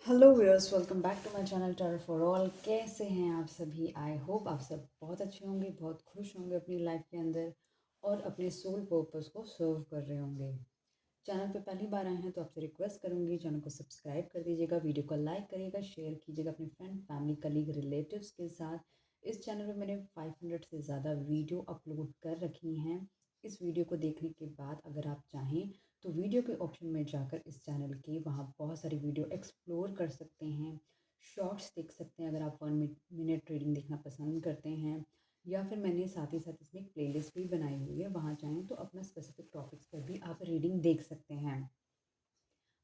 Hello viewers, welcome back to my channel tarot for all. कैसे हैं आप सभी? आई होप आप सब बहुत अच्छे होंगे, बहुत खुश होंगे अपनी लाइफ के अंदर और अपने सोल पर्पस को सर्व कर रहे होंगे। चैनल पे पहली बार आए हैं तो आपसे रिक्वेस्ट करूंगी, चैनल को सब्सक्राइब कर दीजिएगा, वीडियो को लाइक करिएगा, शेयर कीजिएगा अपने फ्रेंड, फैमिली, कलीग, रिलेटिव्स के साथ। इस चैनल पे मैंने 500 से ज़्यादा वीडियो अपलोड कर रखी हैं। इस वीडियो को देखने के बाद अगर आप चाहें तो वीडियो के ऑप्शन में जाकर इस चैनल के वहाँ बहुत सारी वीडियो एक्सप्लोर कर सकते हैं, शॉर्ट्स देख सकते हैं अगर आप 1 मिनट रीडिंग देखना पसंद करते हैं, या फिर मैंने साथ ही साथ इसमें एक प्लेलिस्ट भी बनाई हुई है, वहाँ चाहें तो अपना स्पेसिफिक टॉपिक्स पर भी आप रीडिंग देख सकते हैं।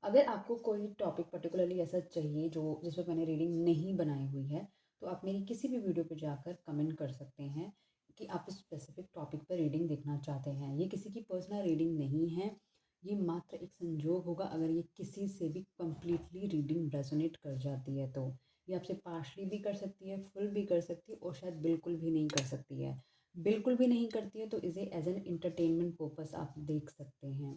अगर आपको कोई टॉपिक पर्टिकुलरली ऐसा चाहिए जो जिस पर मैंने रीडिंग नहीं बनाई हुई है, तो आप मेरी किसी भी वीडियो पर जाकर कमेंट कर सकते हैं कि आप इस स्पेसिफिक टॉपिक पर रीडिंग देखना चाहते हैं। ये किसी की पर्सनल रीडिंग नहीं है, ये मात्र एक संजोग होगा अगर ये किसी से भी कम्प्लीटली रीडिंग रेजोनेट कर जाती है तो। ये आपसे पार्शली भी कर सकती है, फुल भी कर सकती है और शायद बिल्कुल भी नहीं कर सकती है। बिल्कुल भी नहीं करती है तो इसे एज एन एंटरटेनमेंट पर्पस आप देख सकते हैं।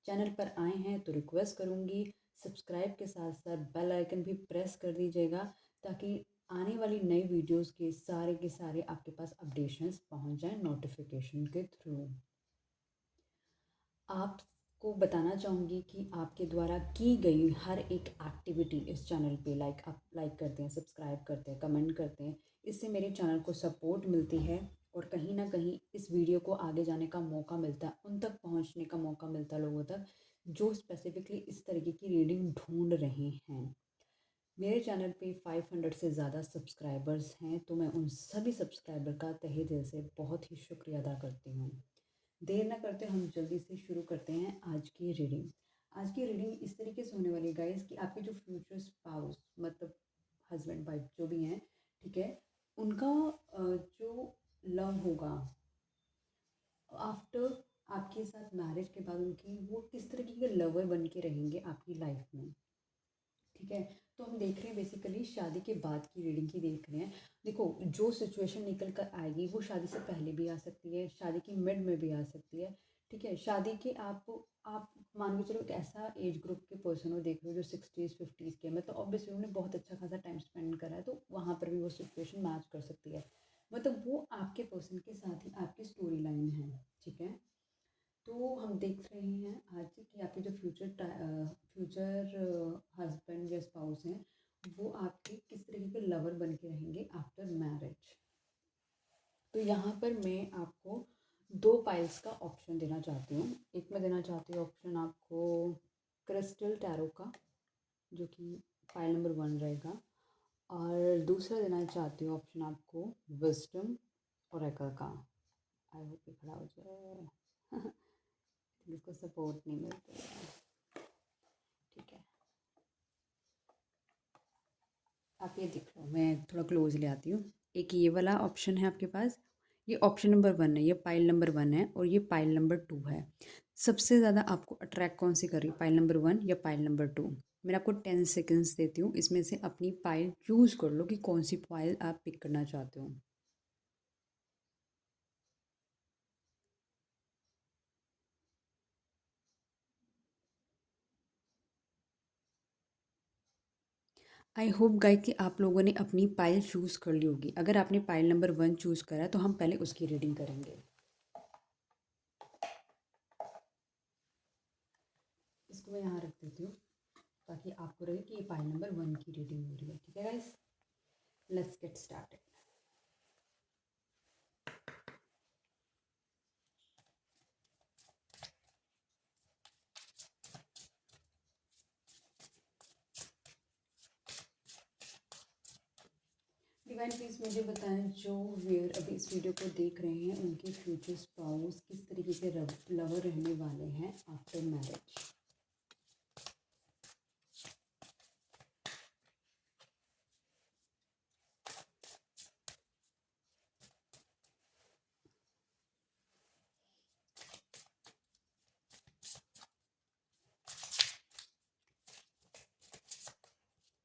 चैनल पर आए हैं तो रिक्वेस्ट करूँगी, सब्सक्राइब के साथ साथ बेल आइकन भी प्रेस कर दीजिएगा ताकि आने वाली नई वीडियोस के सारे आपके पास अपडेशंस पहुंच जाएं नोटिफिकेशन के थ्रू। आपको बताना चाहूँगी कि आपके द्वारा की गई हर एक एक्टिविटी इस चैनल पे, लाइक आप लाइक करते हैं, सब्सक्राइब करते हैं, कमेंट करते हैं, इससे मेरे चैनल को सपोर्ट मिलती है और कहीं ना कहीं इस वीडियो को आगे जाने का मौका मिलता है, उन तक पहुंचने का मौका मिलता है लोगों तक जो स्पेसिफिकली इस तरीके की रीडिंग ढूंढ रहे हैं। मेरे चैनल पे 500 से ज़्यादा सब्सक्राइबर्स हैं, तो मैं उन सभी सब्सक्राइबर का तहे दिल से बहुत ही शुक्रिया अदा करती हूँ। देर ना करते हम जल्दी से शुरू करते हैं आज की रीडिंग। आज की रीडिंग इस तरीके से होने वाली है गाइस कि आपके जो फ्यूचर स्पाउस, मतलब हस्बैंड वाइफ जो भी हैं, ठीक है, उनका जो लव होगा आफ्टर आपके साथ मैरिज के बाद, उनकी वो किस तरीके के लवर बन के रहेंगे आपकी लाइफ में। ठीक है, तो हम देख रहे हैं बेसिकली शादी के बाद की रीडिंग की देख रहे हैं। देखो, जो सिचुएशन निकल कर आएगी वो शादी से पहले भी आ सकती है, शादी की मिड में भी आ सकती है। ठीक है, शादी के आप मान के चलो एक ऐसा एज ग्रुप के पर्सन को देख रहे हो जो 60s 50s के, मतलब ऑब्वियसली उन्होंने बहुत अच्छा खासा टाइम स्पेंड करा है, तो वहाँ पर भी वो सिचुएशन मैच कर सकती है। मतलब वो आपके पर्सन के साथ ही आपकी स्टोरी लाइन है। ठीक है, तो हम देख रहे हैं आज कि आपके जो फ्यूचर हस्बैंड या स्पाउस हैं, वो आपके किस तरीके के लवर बन के रहेंगे आफ्टर मैरिज। तो यहाँ पर मैं आपको दो पाइल्स का ऑप्शन देना चाहती हूँ। एक मैं देना चाहती हूँ ऑप्शन आपको क्रिस्टल टैरो का, जो कि पाइल नंबर 1 रहेगा, और दूसरा देना चाहती हूँ ऑप्शन आपको विजडम ओरेकल का। आई होप ये खड़ा हो जाए जिसको सपोर्ट नहीं मिलती है। ठीक है, आप ये देख लो, मैं थोड़ा क्लोज ले आती हूँ। एक ये वाला ऑप्शन है आपके पास, ये ऑप्शन नंबर 1 है, ये पाइल नंबर 1 है, और ये पाइल नंबर 2 है। सबसे ज़्यादा आपको अट्रैक्ट कौन सी कर रही है, पाइल नंबर 1 या पाइल नंबर 2? मैं आपको 10 सेकेंड्स देती हूँ, इसमें से अपनी पाइल चूज़ कर लो कि कौन सी पाइल आप पिक करना चाहते हो। आई होप गाइस कि आप लोगों ने अपनी पाइल चूज़ कर ली होगी। अगर आपने पाइल नंबर 1 चूज़ करा तो हम पहले उसकी रीडिंग करेंगे। इसको मैं यहाँ रख देती हूँ ताकि आपको रहे कि ये पाइल नंबर 1 की रीडिंग हो रही है। ठीक है guys, let's get started. Divine please मुझे बताएं, जो व्यूअर अभी इस वीडियो को देख रहे हैं उनके फ्यूचर स्पाउस किस तरीके के लवर रहने वाले हैं आफ्टर मैरिज।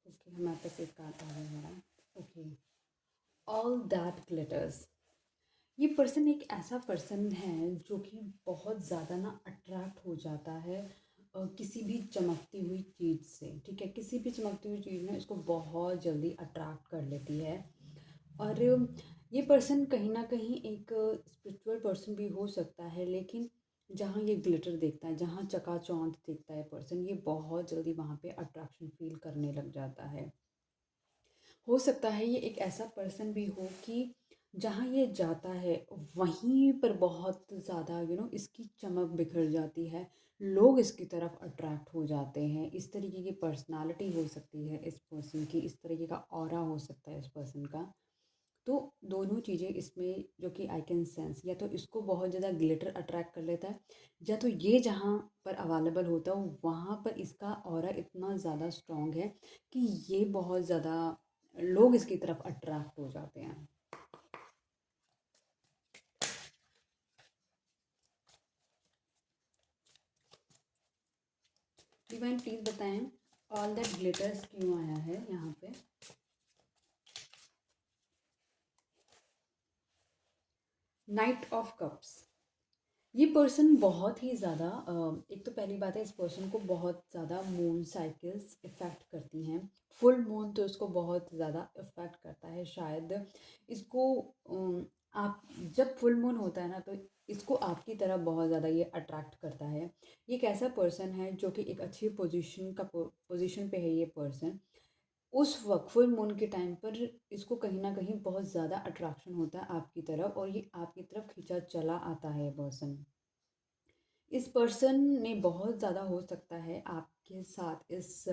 ओके, हमारे पास एक कार्ड आ रहा है। Okay, all that glitters. ये पर्सन एक ऐसा पर्सन है जो कि बहुत ज़्यादा ना अट्रैक्ट हो जाता है किसी भी चमकती हुई चीज़ से, ठीक है, किसी भी चमकती हुई चीज़ ना इसको बहुत जल्दी अट्रैक्ट कर लेती है। और ये पर्सन कहीं न कहीं एक स्पिरिचुअल पर्सन भी हो सकता है, लेकिन जहाँ ये ग्लिटर देखता है, जहाँ चकाचौंध देखता है पर्सन, ये बहुत जल्दी वहाँ पे अट्रैक्शन फ़ील करने लग जाता है। हो सकता है ये एक ऐसा पर्सन भी हो कि जहाँ ये जाता है वहीं पर बहुत ज़्यादा इसकी चमक बिखर जाती है, लोग इसकी तरफ अट्रैक्ट हो जाते हैं। इस तरीके की पर्सनालिटी हो सकती है इस पर्सन की, इस तरीके का ऑरा हो सकता है इस पर्सन का। तो दोनों चीज़ें इसमें जो कि आई कैन सेंस, या तो इसको बहुत ज़्यादा ग्लिटर अट्रैक्ट कर लेता है, या तो ये जहाँ पर अवेलेबल होता है वहाँ पर इसका ऑरा इतना ज़्यादा स्ट्रॉन्ग है कि ये बहुत ज़्यादा लोग इसकी तरफ अट्रैक्ट हो जाते हैं। डिवाइन प्लीज़ बताएं ऑल दैट ग्लिटर्स क्यों आया है यहाँ पे। Night of cups. ये पर्सन बहुत ही ज़्यादा एक तो पहली बात है, इस पर्सन को बहुत ज़्यादा मून साइकिल्स इफ़ेक्ट करती हैं। फुल मून तो इसको बहुत ज़्यादा इफ़ेक्ट करता है शायद। इसको आप जब फुल मून होता है ना तो इसको आपकी तरफ बहुत ज़्यादा ये अट्रैक्ट करता है। ये एक ऐसा पर्सन है जो कि एक अच्छी पोजीशन पे है ये पर्सन। उस वक़्त फुल मून के टाइम पर इसको कहीं न कहीं बहुत ज़्यादा अट्रैक्शन होता है आपकी तरफ, और ये आपकी तरफ खींचा चला आता है पर्सन। इस पर्सन ने बहुत ज़्यादा हो सकता है आपके साथ इस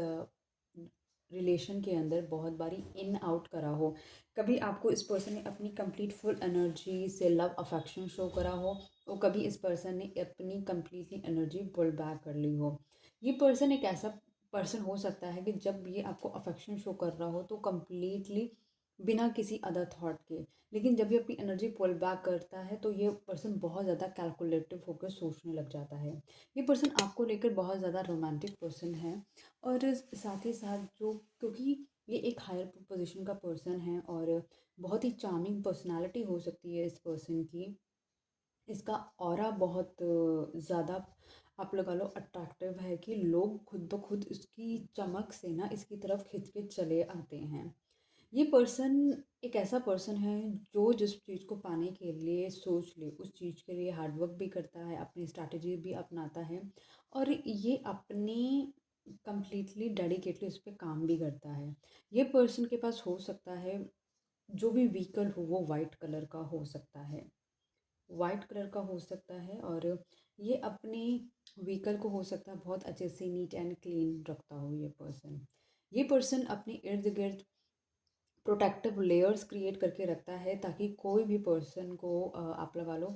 रिलेशन के अंदर बहुत बारी इन आउट करा हो। कभी आपको इस पर्सन ने अपनी कंप्लीट फुल एनर्जी से लव अफेक्शन शो करा हो, और कभी इस पर्सन ने अपनी कंप्लीटली एनर्जी पुल बैक कर ली हो। ये पर्सन एक ऐसा पर्सन हो सकता है कि जब ये आपको अफेक्शन शो कर रहा हो तो कंप्लीटली बिना किसी अदर थॉट के, लेकिन जब ये अपनी एनर्जी पुल बैक करता है तो ये पर्सन बहुत ज़्यादा कैलकुलेटिव होकर सोचने लग जाता है। ये पर्सन आपको लेकर बहुत ज़्यादा रोमांटिक पर्सन है, और साथ ही साथ जो, क्योंकि ये एक हायर पोजीशन का पर्सन है और बहुत ही चार्मिंग पर्सनालिटी हो सकती है इस पर्सन की। इसका ऑरा बहुत ज़्यादा आप लगा लो अट्रैक्टिव है कि लोग खुद ब खुद इसकी चमक से ना इसकी तरफ खिंच के चले आते हैं। ये पर्सन एक ऐसा पर्सन है जो जिस चीज़ को पाने के लिए सोच ले उस चीज़ के लिए हार्ड वर्क भी करता है, अपनी स्ट्रैटेजी भी अपनाता है, और ये अपनी कंप्लीटली डेडिकेटली उस पर काम भी करता है। ये पर्सन के पास हो सकता है जो भी व्हीकल हो वो वाइट कलर का हो सकता है, वाइट कलर का हो सकता है, और ये अपने व्हीकल को हो सकता है बहुत अच्छे से नीट एंड क्लीन रखता हो ये पर्सन। ये पर्सन अपने इर्द गिर्द प्रोटेक्टिव लेयर्स क्रिएट करके रखता है ताकि कोई भी पर्सन को आप लगा लो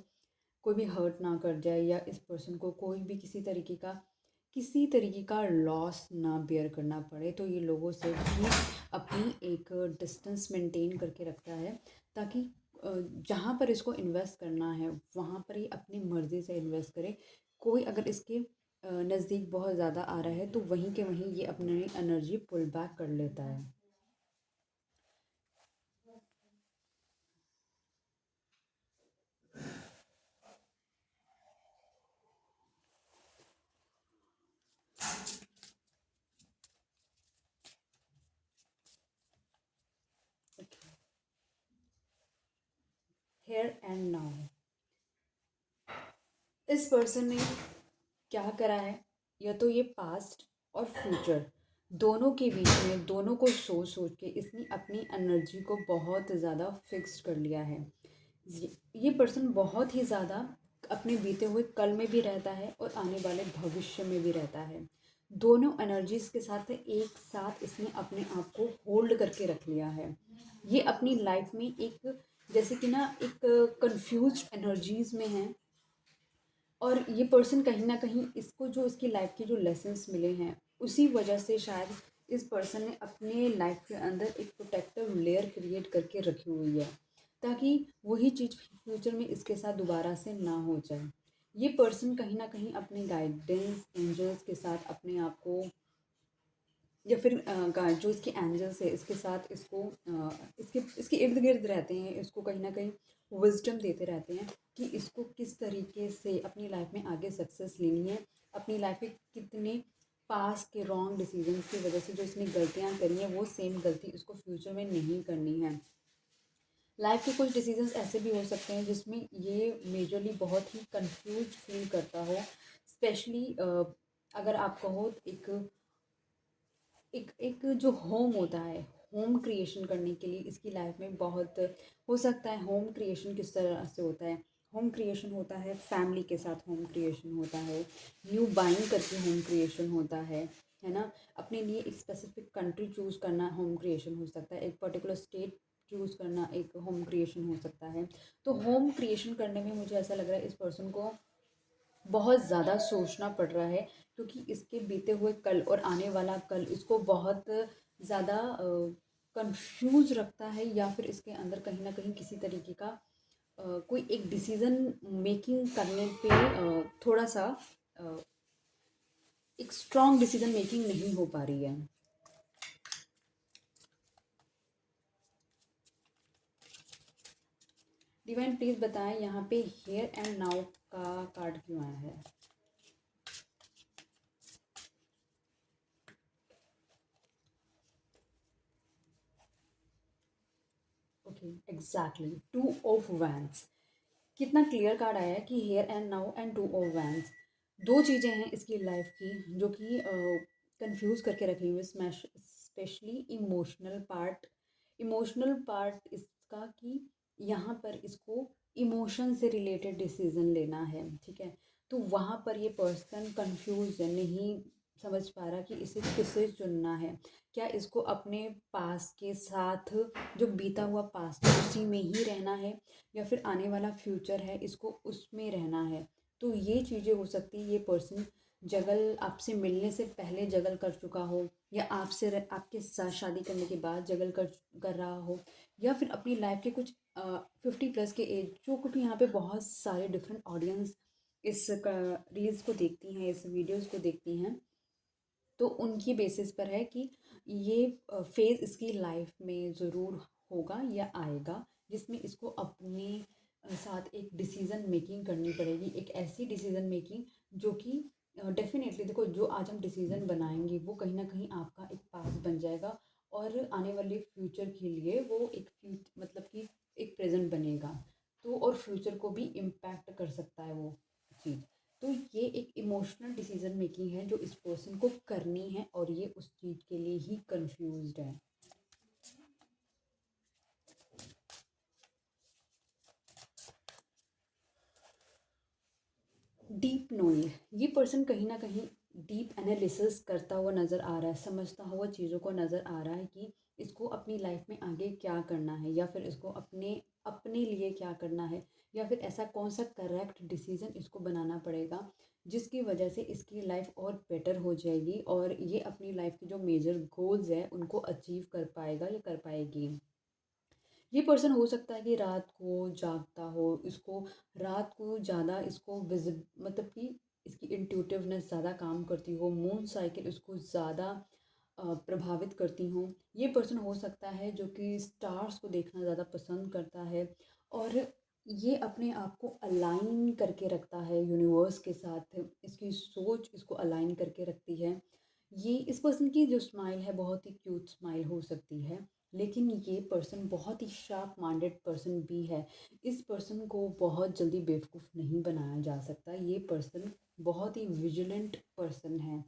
कोई भी हर्ट ना कर जाए, या इस पर्सन को कोई भी किसी तरीके का लॉस ना बेयर करना पड़े। तो ये लोगों से भी अपनी एक डिस्टेंस मेंटेन करके रखता है ताकि जहाँ पर इसको इन्वेस्ट करना है वहाँ पर ही अपनी मर्ज़ी से इन्वेस्ट करे। कोई अगर इसके नज़दीक बहुत ज़्यादा आ रहा है तो वहीं के वहीं ये अपनी एनर्जी पुल बैक कर लेता है। हेयर एंड नाउ, इस पर्सन ने क्या करा है, या तो ये पास्ट और फ्यूचर दोनों के बीच में, दोनों को सोच सोच के इसने अपनी एनर्जी को बहुत ज़्यादा फिक्स कर लिया है। ये पर्सन बहुत ही ज़्यादा अपने बीते हुए कल में भी रहता है और आने वाले भविष्य में भी रहता है। दोनों एनर्जीज के साथ एक साथ इसने अपने आप को होल्ड करके रख लिया है। ये अपनी लाइफ में एक, जैसे कि ना एक कंफ्यूज एनर्जीज में है, और ये पर्सन कहीं न कहीं इसको जो इसकी लाइफ के जो लेसन्स मिले हैं उसी वजह से शायद इस पर्सन ने अपने लाइफ के अंदर एक प्रोटेक्टिव लेयर क्रिएट करके रखी हुई है ताकि वही चीज़ फ्यूचर में इसके साथ दोबारा से ना हो जाए। ये पर्सन कहीं न कहीं अपने गाइडेंस एंजल्स के साथ अपने आप को, या फिर जो इसके एंजल्स है इसके साथ इसको इसके इसके इर्द गिर्द रहते हैं, इसको कहीं ना कहीं विजडम देते रहते हैं कि इसको किस तरीके से अपनी लाइफ में आगे सक्सेस लेनी है, अपनी लाइफ में कितने पास के रॉन्ग डिसीजंस की वजह से जो इसने गलतियाँ करी हैं वो सेम गलती इसको फ्यूचर में नहीं करनी है। लाइफ के कुछ डिसीजंस ऐसे भी हो सकते हैं जिसमें ये मेजरली बहुत ही कंफ्यूज फील करता हो, स्पेशली अगर आप कहो एक एक एक जो होम होता है, होम क्रिएशन करने के लिए इसकी लाइफ में बहुत हो सकता है। होम क्रिएशन किस तरह से होता है? होम क्रिएशन होता है फैमिली के साथ, होम क्रिएशन होता है न्यू बाइंग करके, होम क्रिएशन होता है ना। अपने लिए एक स्पेसिफिक कंट्री चूज़ करना होम क्रिएशन हो सकता है, एक पर्टिकुलर स्टेट चूज़ करना एक होम क्रिएशन हो सकता है। तो होम क्रिएशन करने में मुझे ऐसा लग रहा है इस पर्सन को बहुत ज़्यादा सोचना पड़ रहा है, क्योंकि इसके बीते हुए कल और आने वाला कल इसको बहुत ज़्यादा कंफ्यूज रखता है, या फिर इसके अंदर कहीं ना कहीं किसी तरीके का कोई एक डिसीज़न मेकिंग करने पे थोड़ा सा अ, एक स्ट्रॉन्ग डिसीज़न मेकिंग नहीं हो पा रही है। डिवाइन प्लीज़ बताएं यहाँ पे हियर एंड नाउ का कार्ड क्यों आया है? Okay, exactly, 2 of wands. कितना क्लियर कार्ड आया है कि here and now and 2 of wands. दो चीज़ें हैं इसकी लाइफ की जो कि कंफ्यूज करके रखी हुई है, specially emotional part. Emotional part इसका कि यहाँ पर इसको इमोशन से रिलेटेड डिसीजन लेना है, ठीक है। तो वहाँ पर ये पर्सन कंफ्यूज है, नहीं समझ पा रहा कि इसे किसे चुनना है। क्या इसको अपने पास के साथ, जो बीता हुआ पास्ट है उसी में ही रहना है, या फिर आने वाला फ्यूचर है इसको उसमें रहना है। तो ये चीज़ें हो सकती है। ये पर्सन जगल आपसे मिलने से पहले जगल कर चुका हो, या आपके साथ शादी करने के बाद जगल कर रहा हो, या फिर अपनी लाइफ के कुछ 50 प्लस के एज, जो क्योंकि यहाँ पे बहुत सारे डिफरेंट ऑडियंस इस रील्स को देखती हैं, इस वीडियोस को देखती हैं, तो उनकी बेसिस पर है कि ये फेज़ इसकी लाइफ में ज़रूर होगा या आएगा, जिसमें इसको अपने साथ एक डिसीज़न मेकिंग करनी पड़ेगी, एक ऐसी डिसीज़न मेकिंग जो कि डेफ़िनेटली देखो, जो आज हम डिसीज़न बनाएंगे वो कहीं ना कहीं आपका एक पास बन जाएगा, और आने वाले फ्यूचर के लिए वो एक मतलब कि एक प्रेजेंट बनेगा। तो और फ्यूचर को भी इम्पैक्ट कर सकता है वो चीज़। तो ये एक इमोशनल डिसीजन मेकिंग है जो इस पर्सन को करनी है, और ये उस चीज़ के लिए ही कंफ्यूज्ड है। डीप नोइंग, ये पर्सन कहीं ना कहीं डीप एनालिसिस करता हुआ नज़र आ रहा है, समझता हुआ चीज़ों को नज़र आ रहा है कि इसको अपनी लाइफ में आगे क्या करना है, या फिर इसको अपने अपने लिए क्या करना है, या फिर ऐसा कौन सा करेक्ट डिसीज़न इसको बनाना पड़ेगा जिसकी वजह से इसकी लाइफ और बेटर हो जाएगी, और ये अपनी लाइफ के जो मेजर गोल्स हैं उनको अचीव कर पाएगा या कर पाएगी। ये पर्सन हो सकता है कि रात को जागता हो, इसको रात को ज़्यादा इसको विजिब मतलब कि इसकी इंट्यूटिवनेस ज़्यादा काम करती हो, मून साइकिल इसको ज़्यादा प्रभावित करती हूँ। ये पर्सन हो सकता है जो कि स्टार्स को देखना ज़्यादा पसंद करता है, और ये अपने आप को अलाइन करके रखता है यूनिवर्स के साथ, इसकी सोच इसको अलाइन करके रखती है। ये इस पर्सन की जो स्माइल है बहुत ही क्यूट स्माइल हो सकती है, लेकिन ये पर्सन बहुत ही शार्प माइंडेड पर्सन भी है। इस पर्सन को बहुत जल्दी बेवकूफ़ नहीं बनाया जा सकता। ये पर्सन बहुत ही विजिलेंट पर्सन है।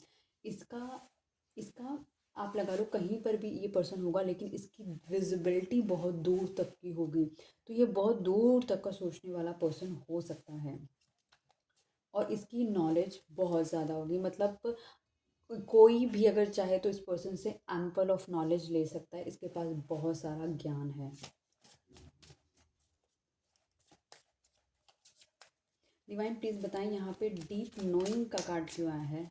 इसका इसका आप लगा लो कहीं पर भी ये पर्सन होगा, लेकिन इसकी विजिबिलिटी बहुत दूर तक की होगी। तो ये बहुत दूर तक का सोचने वाला पर्सन हो सकता है, और इसकी नॉलेज बहुत ज़्यादा होगी। मतलब कोई भी अगर चाहे तो इस पर्सन से एम्पल ऑफ नॉलेज ले सकता है, इसके पास बहुत सारा ज्ञान है। डिवाइन प्लीज़ बताएं यहाँ पे डीप नोइंग का कार्ड क्यों आया है?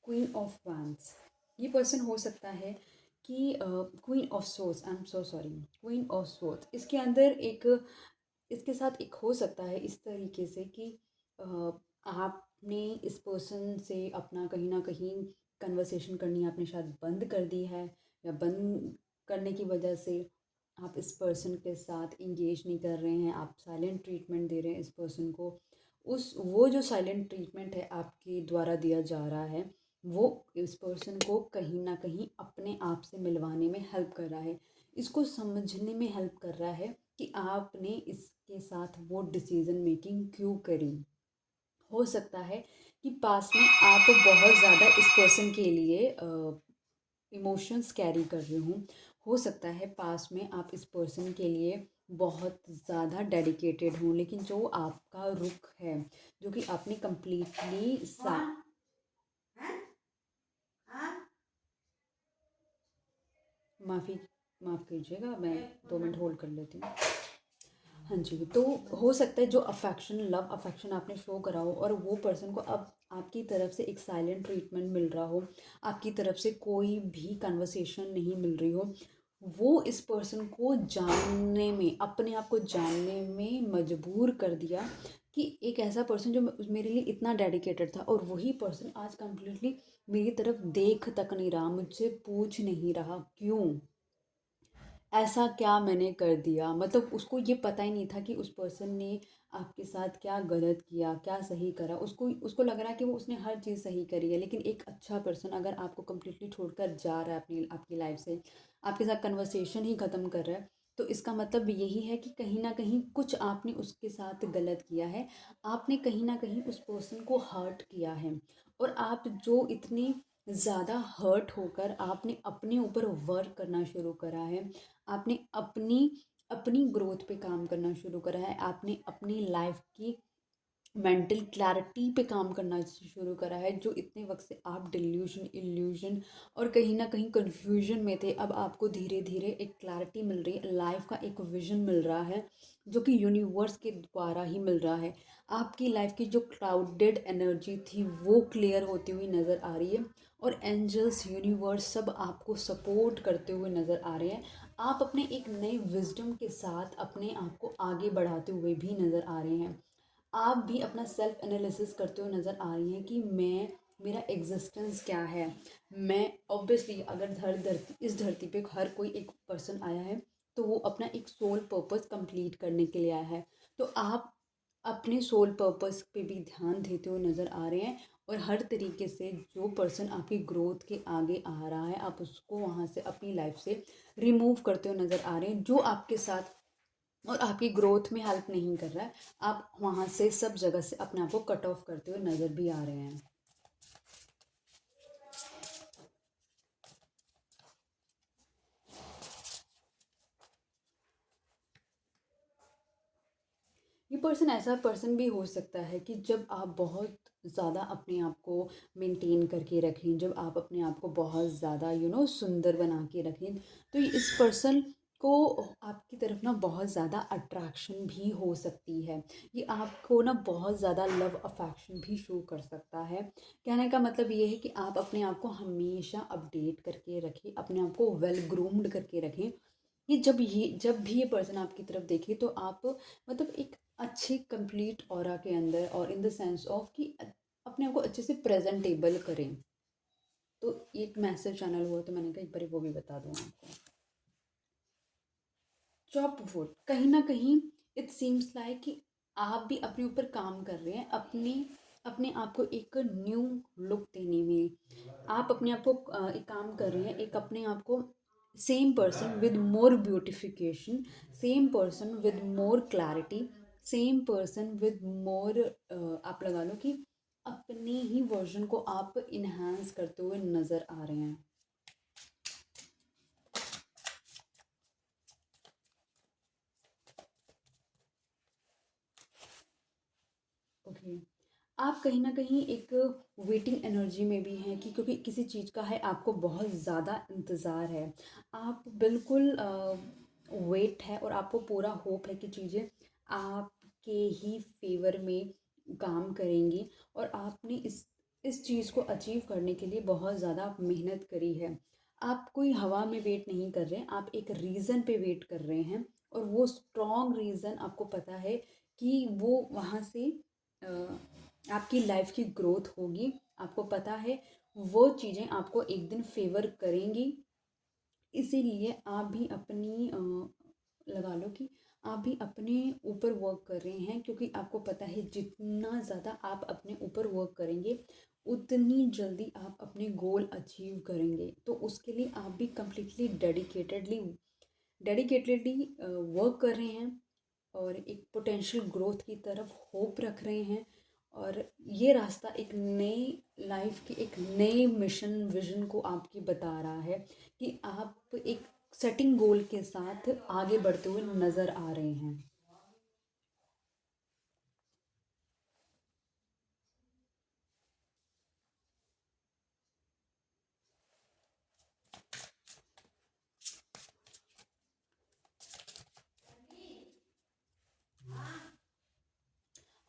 क्वीन ऑफ वैंड्स, ये पर्सन हो सकता है कि queen of source, I am so sorry, queen of source इसके अंदर एक, इसके साथ एक हो सकता है इस तरीके से कि आपने इस पर्सन से अपना कहीं ना कहीं कन्वर्सेशन करनी आपने शायद बंद कर दी है, या बंद करने की वजह से आप इस पर्सन के साथ इंगेज नहीं कर रहे हैं, आप साइलेंट ट्रीटमेंट दे रहे हैं इस पर्सन को, उस वो जो साइलेंट ट्रीटमेंट है आपके द्वारा दिया जा रहा है, वो इस पर्सन को कहीं ना कहीं अपने आप से मिलवाने में हेल्प कर रहा है, इसको समझने में हेल्प कर रहा है कि आपने इसके साथ वो डिसीज़न मेकिंग क्यों करी। हो सकता है कि पास में आप बहुत ज़्यादा इस पर्सन के लिए इमोशंस कैरी कर रहे हूँ। हो सकता है पास में आप इस पर्सन के लिए बहुत ज़्यादा डेडिकेटेड हों, लेकिन जो आपका रुख है, जो कि आपने कंप्लीटली सा माफ़ी माफ़ कीजिएगा, मैं 2 मिनट होल्ड कर लेती हूँ। हाँ जी, तो हो सकता है जो अफेक्शन, लव अफेक्शन आपने शो करा हो और वो पर्सन को अब आपकी तरफ से एक साइलेंट ट्रीटमेंट मिल रहा हो, आपकी तरफ से कोई भी कन्वर्सेशन नहीं मिल रही हो, वो इस पर्सन को जानने में, अपने आप को जानने में मजबूर कर दिया कि एक ऐसा पर्सन जो मेरे लिए इतना डेडिकेटेड था, और वही पर्सन आज कंप्लीटली मेरी तरफ देख तक नहीं रहा, मुझसे पूछ नहीं रहा क्यों, ऐसा क्या मैंने कर दिया। मतलब उसको ये पता ही नहीं था कि उस पर्सन ने आपके साथ क्या गलत किया, क्या सही करा। उसको उसको लग रहा है कि वो उसने हर चीज़ सही करी है, लेकिन एक अच्छा पर्सन अगर आपको कंप्लीटली छोड़कर जा रहा है अपनी आपकी लाइफ से, आपके साथ कन्वर्सेशन ही ख़त्म कर रहा है, तो इसका मतलब यही है कि कहीं ना कहीं कुछ आपने उसके साथ गलत किया है, आपने कहीं ना कहीं उस पर्सन को हर्ट किया है, और आप जो इतने ज़्यादा हर्ट होकर आपने अपने ऊपर वर्क करना शुरू करा है, आपने अपनी अपनी ग्रोथ पे काम करना शुरू करा है, आपने अपनी लाइफ की मेंटल क्लैरिटी पे काम करना शुरू करा है, जो इतने वक्त से आप डिल्यूजन इल्यूजन और कहीं ना कहीं कंफ्यूजन में थे, अब आपको धीरे धीरे एक क्लैरिटी मिल रही है, लाइफ का एक विजन मिल रहा है, जो कि यूनिवर्स के द्वारा ही मिल रहा है। आपकी लाइफ की जो क्लाउडेड एनर्जी थी वो क्लियर होती हुई नज़र आ रही है, और एंजल्स यूनिवर्स सब आपको सपोर्ट करते हुए नज़र आ रहे हैं। आप अपने एक नए विजडम के साथ अपने आप को आगे बढ़ाते हुए भी नज़र आ रहे हैं। आप भी अपना सेल्फ एनालिसिस करते हुए नज़र आ रही हैं कि मैं, मेरा एग्जिस्टेंस क्या है। मैं ऑब्वियसली अगर इस धरती पे हर कोई एक पर्सन आया है, तो वो अपना एक सोल पर्पस कंप्लीट करने के लिए आया है। तो आप अपने सोल पर्पस पे भी ध्यान देते हुए नज़र आ रहे हैं, और हर तरीके से जो पर्सन आपकी ग्रोथ के आगे आ रहा है, आप उसको वहाँ से अपनी लाइफ से रिमूव करते हुए नज़र आ रहे हैं, जो आपके साथ और आपकी ग्रोथ में हेल्प नहीं कर रहा है। आप वहाँ से सब जगह से अपने आप को कट ऑफ करते हुए नज़र भी आ रहे हैं। ये पर्सन ऐसा पर्सन भी हो सकता है कि जब आप बहुत ज़्यादा अपने आप को मेंटेन करके रखें, जब आप अपने आप को बहुत ज़्यादा सुंदर बना के रखें, तो इस पर्सन को आपकी तरफ ना बहुत ज़्यादा अट्रैक्शन भी हो सकती है। ये आपको ना बहुत ज़्यादा लव अफेक्शन भी शो कर सकता है। कहने का मतलब ये है कि आप अपने आप को हमेशा अपडेट करके रखें, अपने आप को वेल ग्रूम्ड करके रखें, कि जब भी ये पर्सन आपकी तरफ देखे, तो आप मतलब एक अच्छे कंप्लीट ऑरा के अंदर, और इन द सेंस ऑफ कि अपने आप को अच्छे से प्रेजेंटेबल करें। तो एक मैसेज चैनल हुआ, तो मैंने कहा एक बार वो भी बता दूँ आपको। चॉप वुड, कहीं ना कहीं इट सीम्स लाइक कि आप भी अपने ऊपर काम कर रहे हैं, अपने अपने आप को एक न्यू लुक देने में। आप अपने आप को एक काम कर रहे हैं, एक अपने आप को same person with more beautification, same person with more clarity, same person with more, आप लगा लो कि अपने ही वर्जन को आप इन्हांस करते हुए नज़र आ रहे हैं। ओके, आप कहीं ना कहीं एक वेटिंग एनर्जी में भी हैं, कि क्योंकि किसी चीज़ का है आपको बहुत ज़्यादा इंतज़ार है, आप बिल्कुल वेट है, और आपको पूरा होप है कि चीज़ें आपके ही फेवर में काम करेंगी, और आपने इस चीज़ को अचीव करने के लिए बहुत ज़्यादा मेहनत करी है। आप कोई हवा में वेट नहीं कर रहे हैं, आप एक रीज़न पे वेट कर रहे हैं, और वो स्ट्रॉन्ग रीज़न आपको पता है कि वो वहाँ से आपकी लाइफ की ग्रोथ होगी। आपको पता है वो चीज़ें आपको एक दिन फेवर करेंगी, इसीलिए आप भी अपनी लगा लो कि आप भी अपने ऊपर वर्क कर रहे हैं, क्योंकि आपको पता है जितना ज़्यादा आप अपने ऊपर वर्क करेंगे उतनी जल्दी आप अपने गोल अचीव करेंगे। तो उसके लिए आप भी कम्प्लीटली डेडिकेटेडली वर्क कर रहे हैं और एक पोटेंशियल ग्रोथ की तरफ होप रख रहे हैं। और ये रास्ता एक नई लाइफ की एक नए मिशन विजन को आपकी बता रहा है कि आप एक सेटिंग गोल के साथ आगे बढ़ते हुए नज़र आ रहे हैं।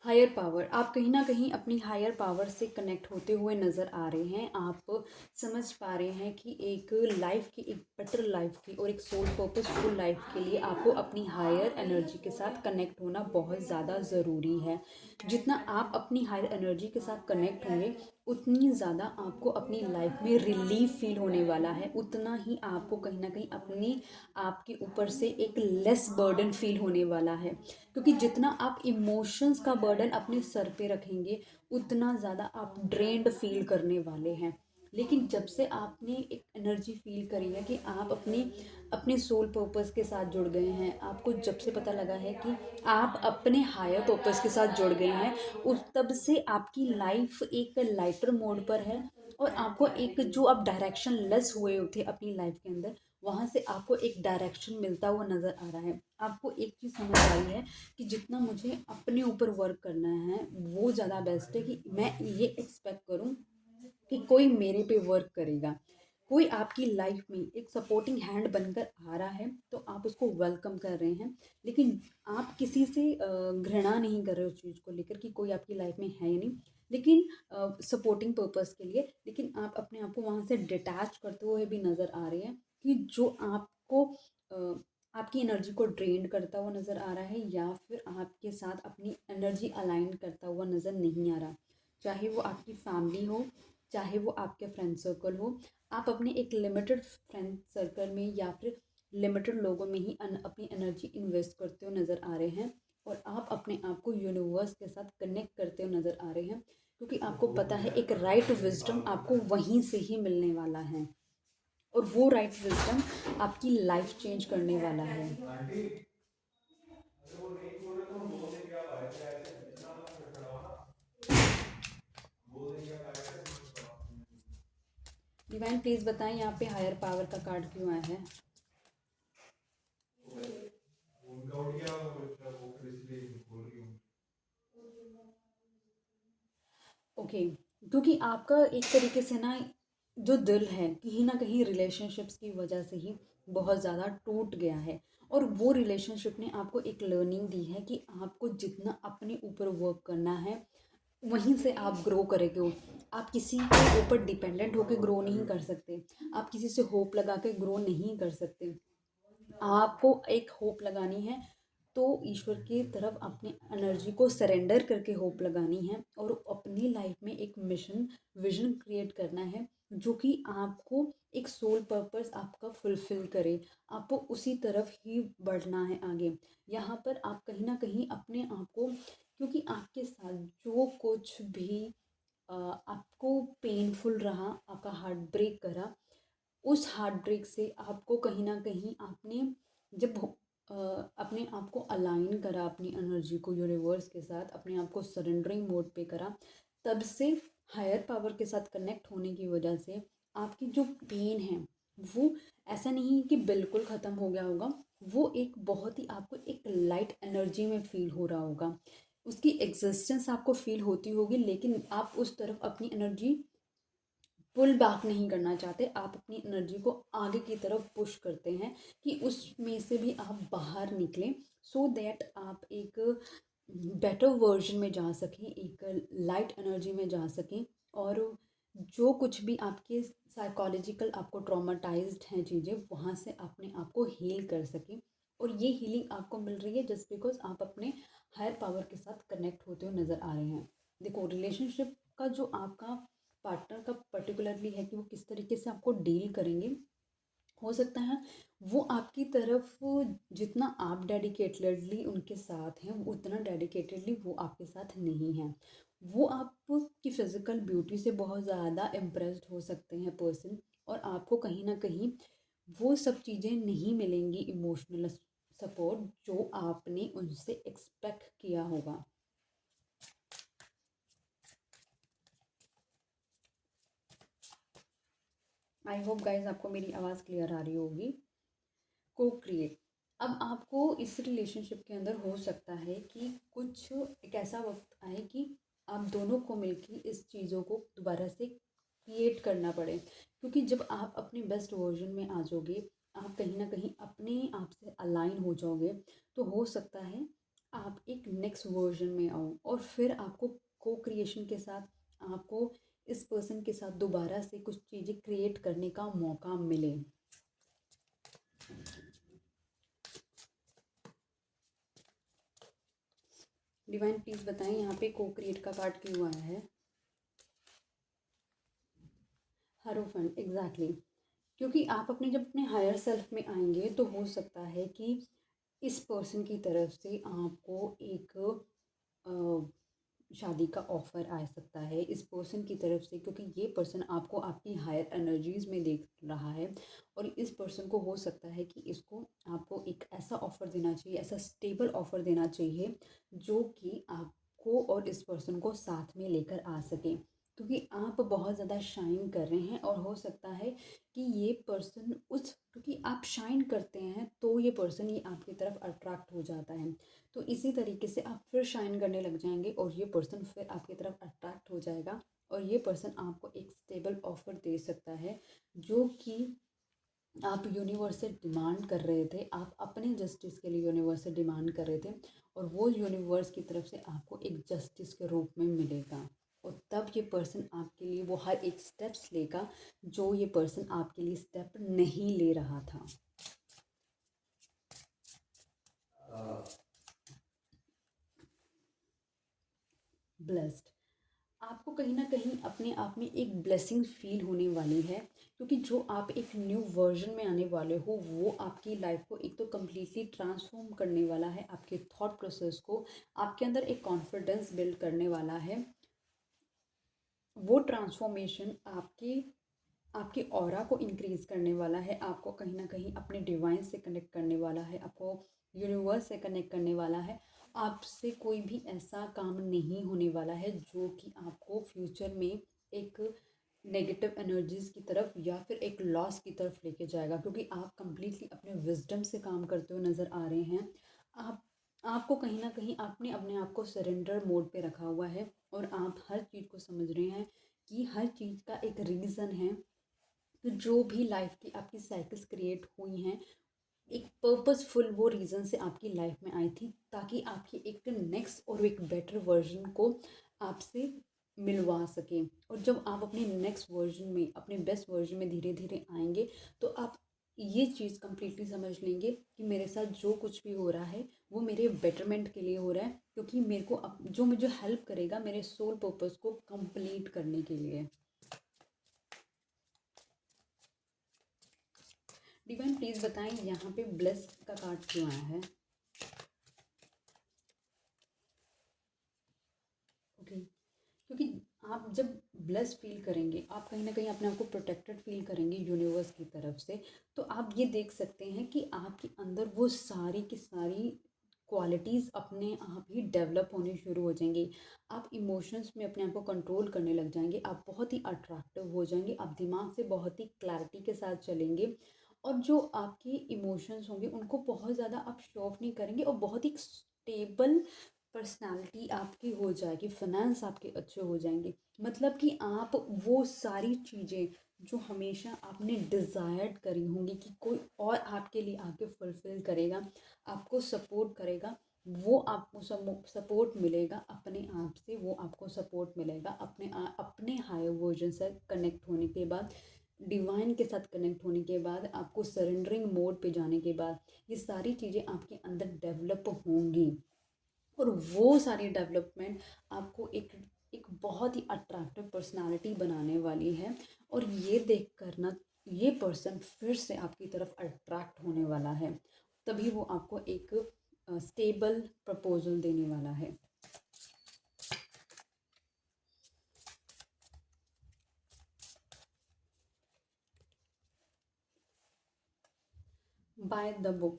हायर पावर, आप कहीं ना कहीं अपनी हायर पावर से कनेक्ट होते हुए नज़र आ रहे हैं। आप समझ पा रहे हैं कि एक लाइफ की, एक बेटर लाइफ की और एक सोल पर्पसफुल लाइफ के लिए आपको अपनी हायर एनर्जी के साथ कनेक्ट होना बहुत ज़्यादा ज़रूरी है। जितना आप अपनी हायर एनर्जी के साथ कनेक्ट होंगे उतनी ज़्यादा आपको अपनी लाइफ में रिलीफ फील होने वाला है, उतना ही आपको कहीं ना कहीं अपनी आपके ऊपर से एक लेस बर्डन फील होने वाला है। क्योंकि जितना आप इमोशंस का बर्डन अपने सर पे रखेंगे उतना ज़्यादा आप ड्रेन्ड फील करने वाले हैं। लेकिन जब से आपने एक एनर्जी फील करी है कि आप अपनी अपने सोल पर्पस के साथ जुड़ गए हैं, आपको जब से पता लगा है कि आप अपने हायर पर्पस के साथ जुड़ गए हैं, उस तब से आपकी लाइफ एक लाइटर मोड पर है। और आपको एक जो आप डायरेक्शन लेस हुए थे अपनी लाइफ के अंदर, वहाँ से आपको एक डायरेक्शन मिलता हुआ नज़र आ रहा है। आपको एक चीज़ समझ आई है कि जितना मुझे अपने ऊपर वर्क करना है वो ज़्यादा बेस्ट है कि मैं ये एक्सपेक्ट करूँ कि कोई मेरे पे वर्क करेगा। कोई आपकी लाइफ में एक सपोर्टिंग हैंड बनकर आ रहा है तो आप उसको वेलकम कर रहे हैं। लेकिन आप किसी से घृणा नहीं कर रहे उस चीज़ को लेकर कि कोई आपकी लाइफ में है ही नहीं, लेकिन सपोर्टिंग पर्पस के लिए। लेकिन आप अपने आप को वहाँ से डिटैच करते हुए भी नज़र आ रहे हैं कि जो आपको आपकी एनर्जी को ड्रेन करता हुआ नज़र आ रहा है या फिर आपके साथ अपनी एनर्जी अलाइन करता हुआ नज़र नहीं आ रहा। चाहे वो आपकी फैमिली हो, चाहे वो आपके फ्रेंड सर्कल हो, आप अपने एक लिमिटेड फ्रेंड सर्कल में या फिर लिमिटेड लोगों में ही अपनी एनर्जी इन्वेस्ट करते हुए नज़र आ रहे हैं। और आप अपने आप को यूनिवर्स के साथ कनेक्ट करते हुए नज़र आ रहे हैं, क्योंकि आपको पता है एक राइट विजडम आपको वहीं से ही मिलने वाला है। और वो राइट विजडम आपकी लाइफ चेंज करने वाला है। डिवाइन प्लीज़ बताएं यहाँ पे हायर पावर का कार्ड क्यों आया है। ओके, क्योंकि आपका एक तरीके से ना जो दिल है कहीं ना कहीं रिलेशनशिप्स की वजह से ही बहुत ज़्यादा टूट गया है। और वो रिलेशनशिप ने आपको एक लर्निंग दी है कि आपको जितना अपने ऊपर वर्क करना है वहीं से आप ग्रो करेंगे हो। आप किसी के ऊपर डिपेंडेंट होकर ग्रो नहीं कर सकते, आप किसी से होप लगा के ग्रो नहीं कर सकते। आपको एक होप लगानी है तो ईश्वर की तरफ अपनी एनर्जी को सरेंडर करके होप लगानी है और अपनी लाइफ में एक मिशन विजन क्रिएट करना है जो कि आपको एक सोल पर्पस आपका फुलफिल करे। आपको उसी तरफ ही बढ़ना है आगे। यहाँ पर आप कहीं ना कहीं अपने आप को, क्योंकि आपके साथ जो कुछ भी आपको पेनफुल रहा, आपका हार्ट ब्रेक करा, उस हार्ट ब्रेक से आपको कहीं ना कहीं आपने जब अपने आप को अलाइन करा, अपनी एनर्जी को यूनिवर्स के साथ अपने आप को सरेंडरिंग मोड पे करा, तब से हायर पावर के साथ कनेक्ट होने की वजह से आपकी जो पेन है वो ऐसा नहीं है कि बिल्कुल ख़त्म हो गया होगा। वो एक बहुत ही आपको एक लाइट एनर्जी में फील हो रहा होगा, उसकी एग्जिस्टेंस आपको फील होती होगी, लेकिन आप उस तरफ अपनी एनर्जी पुल बैक नहीं करना चाहते। आप अपनी एनर्जी को आगे की तरफ पुश करते हैं कि उसमें से भी आप बाहर निकलें, सो दैट आप एक बेटर वर्जन में जा सकें, एक लाइट एनर्जी में जा सकें। और जो कुछ भी आपके साइकोलॉजिकल आपको ट्रॉमाटाइज्ड हैं चीज़ें, वहाँ से अपने आप को हील कर सकें। और ये हीलिंग आपको मिल रही है जस्ट बिकॉज आप अपने हायर पावर के साथ कनेक्ट होते हुए नज़र आ रहे हैं। देखो, रिलेशनशिप का जो आपका पार्टनर का पर्टिकुलरली है कि वो किस तरीके से आपको डील करेंगे, हो सकता है वो आपकी तरफ जितना आप डेडिकेटेडली उनके साथ हैं उतना डेडिकेटेडली वो आपके साथ नहीं हैं। वो आपकी फ़िज़िकल ब्यूटी से बहुत ज़्यादा इम्प्रेस्ड हो सकते हैं पर्सन, और आपको कहीं न कहीं वो सब चीज़ें नहीं मिलेंगी, इमोशनल सपोर्ट जो आपने उनसे एक्सपेक्ट किया होगा। आई होप गाइस आपको मेरी आवाज़ क्लियर आ रही होगी। को क्रिएट, अब आपको इस रिलेशनशिप के अंदर हो सकता है कि कुछ एक ऐसा वक्त आए कि आप दोनों को मिलके इस चीज़ों को दोबारा से क्रिएट करना पड़े, क्योंकि जब आप अपने बेस्ट वर्जन में आ जाओगे, आप कहीं ना कहीं अपने आप से अलाइन हो जाओगे, तो हो सकता है आप एक नेक्स्ट वर्जन में आओ और फिर आपको को क्रिएशन के साथ आपको इस पर्सन के साथ दोबारा से कुछ चीज़ें क्रिएट करने का मौका मिले। डिवाइन प्लीज़ बताएं यहाँ पे को क्रिएट का कार्ड क्यों आया है। हारोफेंट, एग्जैक्टली, क्योंकि आप अपने जब अपने हायर सेल्फ में आएंगे तो हो सकता है कि इस पर्सन की तरफ से आपको एक शादी का ऑफ़र आ सकता है इस पर्सन की तरफ से, क्योंकि ये पर्सन आपको आपकी हायर एनर्जीज़ में देख रहा है, और इस पर्सन को हो सकता है कि इसको आपको एक ऐसा ऑफ़र देना चाहिए, ऐसा स्टेबल ऑफ़र देना चाहिए जो कि आपको और इस पर्सन को साथ में लेकर आ सके, क्योंकि आप बहुत ज़्यादा शाइन कर रहे हैं, और हो सकता है कि ये पर्सन उस, क्योंकि आप शाइन करते हैं तो ये पर्सन ये आपकी तरफ अट्रैक्ट हो जाता है, तो इसी तरीके से आप फिर शाइन करने लग जाएंगे और ये पर्सन फिर आपकी तरफ अट्रैक्ट हो जाएगा, और ये पर्सन आपको एक स्टेबल ऑफर दे सकता है जो कि आप यूनिवर्स से डिमांड कर रहे थे, आप अपने जस्टिस के लिए यूनिवर्स से डिमांड कर रहे थे, और वो यूनिवर्स की तरफ से आपको एक जस्टिस के रूप में मिलेगा, और तब ये पर्सन आपके लिए वो हर एक स्टेप्स लेगा जो ये पर्सन आपके लिए स्टेप नहीं ले रहा था। ब्लेस्ड, आपको कहीं ना कहीं अपने आप में एक ब्लेसिंग फील होने वाली है, क्योंकि जो आप एक न्यू वर्जन में आने वाले हो वो आपकी लाइफ को एक तो कम्प्लीटली ट्रांसफॉर्म करने वाला है, आपके थॉट प्रोसेस को, आपके अंदर एक कॉन्फिडेंस बिल्ड करने वाला है। वो ट्रांसफॉर्मेशन आपके आपके ऑरा को इंक्रीज़ करने वाला है, आपको कहीं ना कहीं अपने डिवाइन से कनेक्ट करने वाला है, आपको यूनिवर्स से कनेक्ट करने वाला है। आपसे कोई भी ऐसा काम नहीं होने वाला है जो कि आपको फ्यूचर में एक नेगेटिव एनर्जीज की तरफ या फिर एक लॉस की तरफ लेके जाएगा, क्योंकि आप कंप्लीटली अपने विजडम से काम करते हुए नज़र आ रहे हैं। आप आपको कहीं ना कहीं आपने अपने आप को सरेंडर मोड पे रखा हुआ है, और आप हर चीज़ को समझ रहे हैं कि हर चीज़ का एक रीज़न है। तो जो भी लाइफ की आपकी साइकिल्स क्रिएट हुई हैं, एक पर्पसफुल वो रीज़न से आपकी लाइफ में आई थी, ताकि आपकी एक नेक्स्ट और एक बेटर वर्जन को आपसे मिलवा सकें, और जब आप अपने नेक्स्ट वर्जन में अपने बेस्ट वर्जन में धीरे धीरे आएंगे, तो आप ये चीज़ कंप्लीटली समझ लेंगे कि मेरे साथ जो कुछ भी हो रहा है वो मेरे बेटरमेंट के लिए हो रहा है, क्योंकि मेरे को अब जो मुझे हेल्प करेगा मेरे सोल पर्पस को कंप्लीट करने के लिए। डिवाइन प्लीज़ बताएं यहाँ पे ब्लेस का कार्ड क्यों आया है। ओके, क्योंकि आप जब ब्लेस फील करेंगे, आप कहीं ना कहीं अपने आप को प्रोटेक्टेड फील करेंगे यूनिवर्स की तरफ से, तो आप ये देख सकते हैं कि आपके अंदर वो सारी की सारी क्वालिटीज़ अपने आप ही डेवलप होने शुरू हो जाएंगी। आप इमोशंस में अपने आप को कंट्रोल करने लग जाएंगे, आप बहुत ही अट्रैक्टिव हो जाएंगे, आप दिमाग से बहुत ही क्लैरिटी के साथ चलेंगे, और जो आपके इमोशंस होंगे उनको बहुत ज़्यादा आप शो ऑफ नहीं करेंगे, और बहुत ही स्टेबल पर्सनालिटी आपकी हो जाएगी, फाइनेंस आपके अच्छे हो जाएंगे, मतलब कि आप वो सारी चीज़ें जो हमेशा आपने डिज़ायर्ड करी होंगी कि कोई और आपके लिए आके फुलफ़िल करेगा, आपको सपोर्ट करेगा, वो आपको सपोर्ट मिलेगा अपने आप से, वो आपको सपोर्ट मिलेगा अपने हायर वर्जन से कनेक्ट होने के बाद, डिवाइन के साथ कनेक्ट होने के बाद, आपको सरेंडरिंग मोड पे जाने के बाद, ये सारी चीज़ें आपके अंदर डेवलप होंगी, और वो सारी डेवलपमेंट आपको एक बहुत ही अट्रैक्टिव पर्सनालिटी बनाने वाली है। और ये देख कर ना ये पर्सन फिर से आपकी तरफ अट्रैक्ट होने वाला है, तभी वो आपको एक स्टेबल प्रपोजल देने वाला है। बाय द बुक,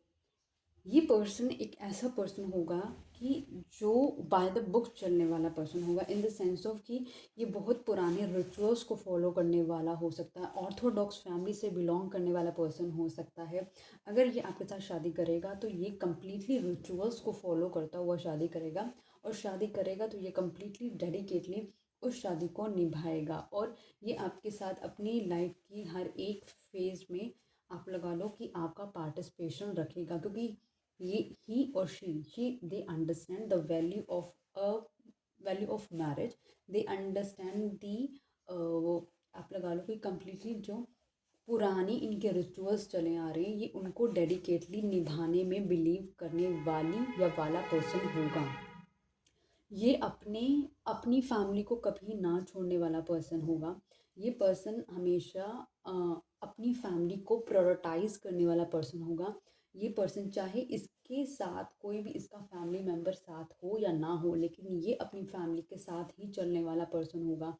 ये पर्सन एक ऐसा पर्सन होगा कि जो बाय द बुक चलने वाला पर्सन होगा, इन द सेंस ऑफ कि ये बहुत पुराने रिचुअल्स को फॉलो करने वाला हो सकता है, ऑर्थोडॉक्स फैमिली से बिलोंग करने वाला पर्सन हो सकता है। अगर ये आपके साथ शादी करेगा तो ये कम्प्लीटली रिचुअल्स को फॉलो करता हुआ शादी करेगा, और शादी करेगा तो ये कम्प्लीटली डेडिकेटली उस शादी को निभाएगा, और ये आपके साथ अपनी लाइफ की हर एक फेज़ में आप लगा लो कि आपका पार्टिसिपेशन रखेगा, क्योंकि ये ही और she they understand the value of marriage, they understand the आप लगा लो कि कम्प्लीटली जो पुरानी इनके रिचुअल्स चले आ रहे हैं ये उनको डेडिकेटली निभाने में बिलीव करने वाली या वाला पर्सन होगा। ये अपनी फैमिली को कभी ना छोड़ने वाला पर्सन होगा। ये पर्सन हमेशा अपनी फैमिली को प्रायोरिटाइज करने वाला पर्सन होगा। ये पर्सन चाहे इसके साथ कोई भी इसका फैमिली मेम्बर साथ हो या ना हो, लेकिन ये अपनी फैमिली के साथ ही चलने वाला पर्सन होगा।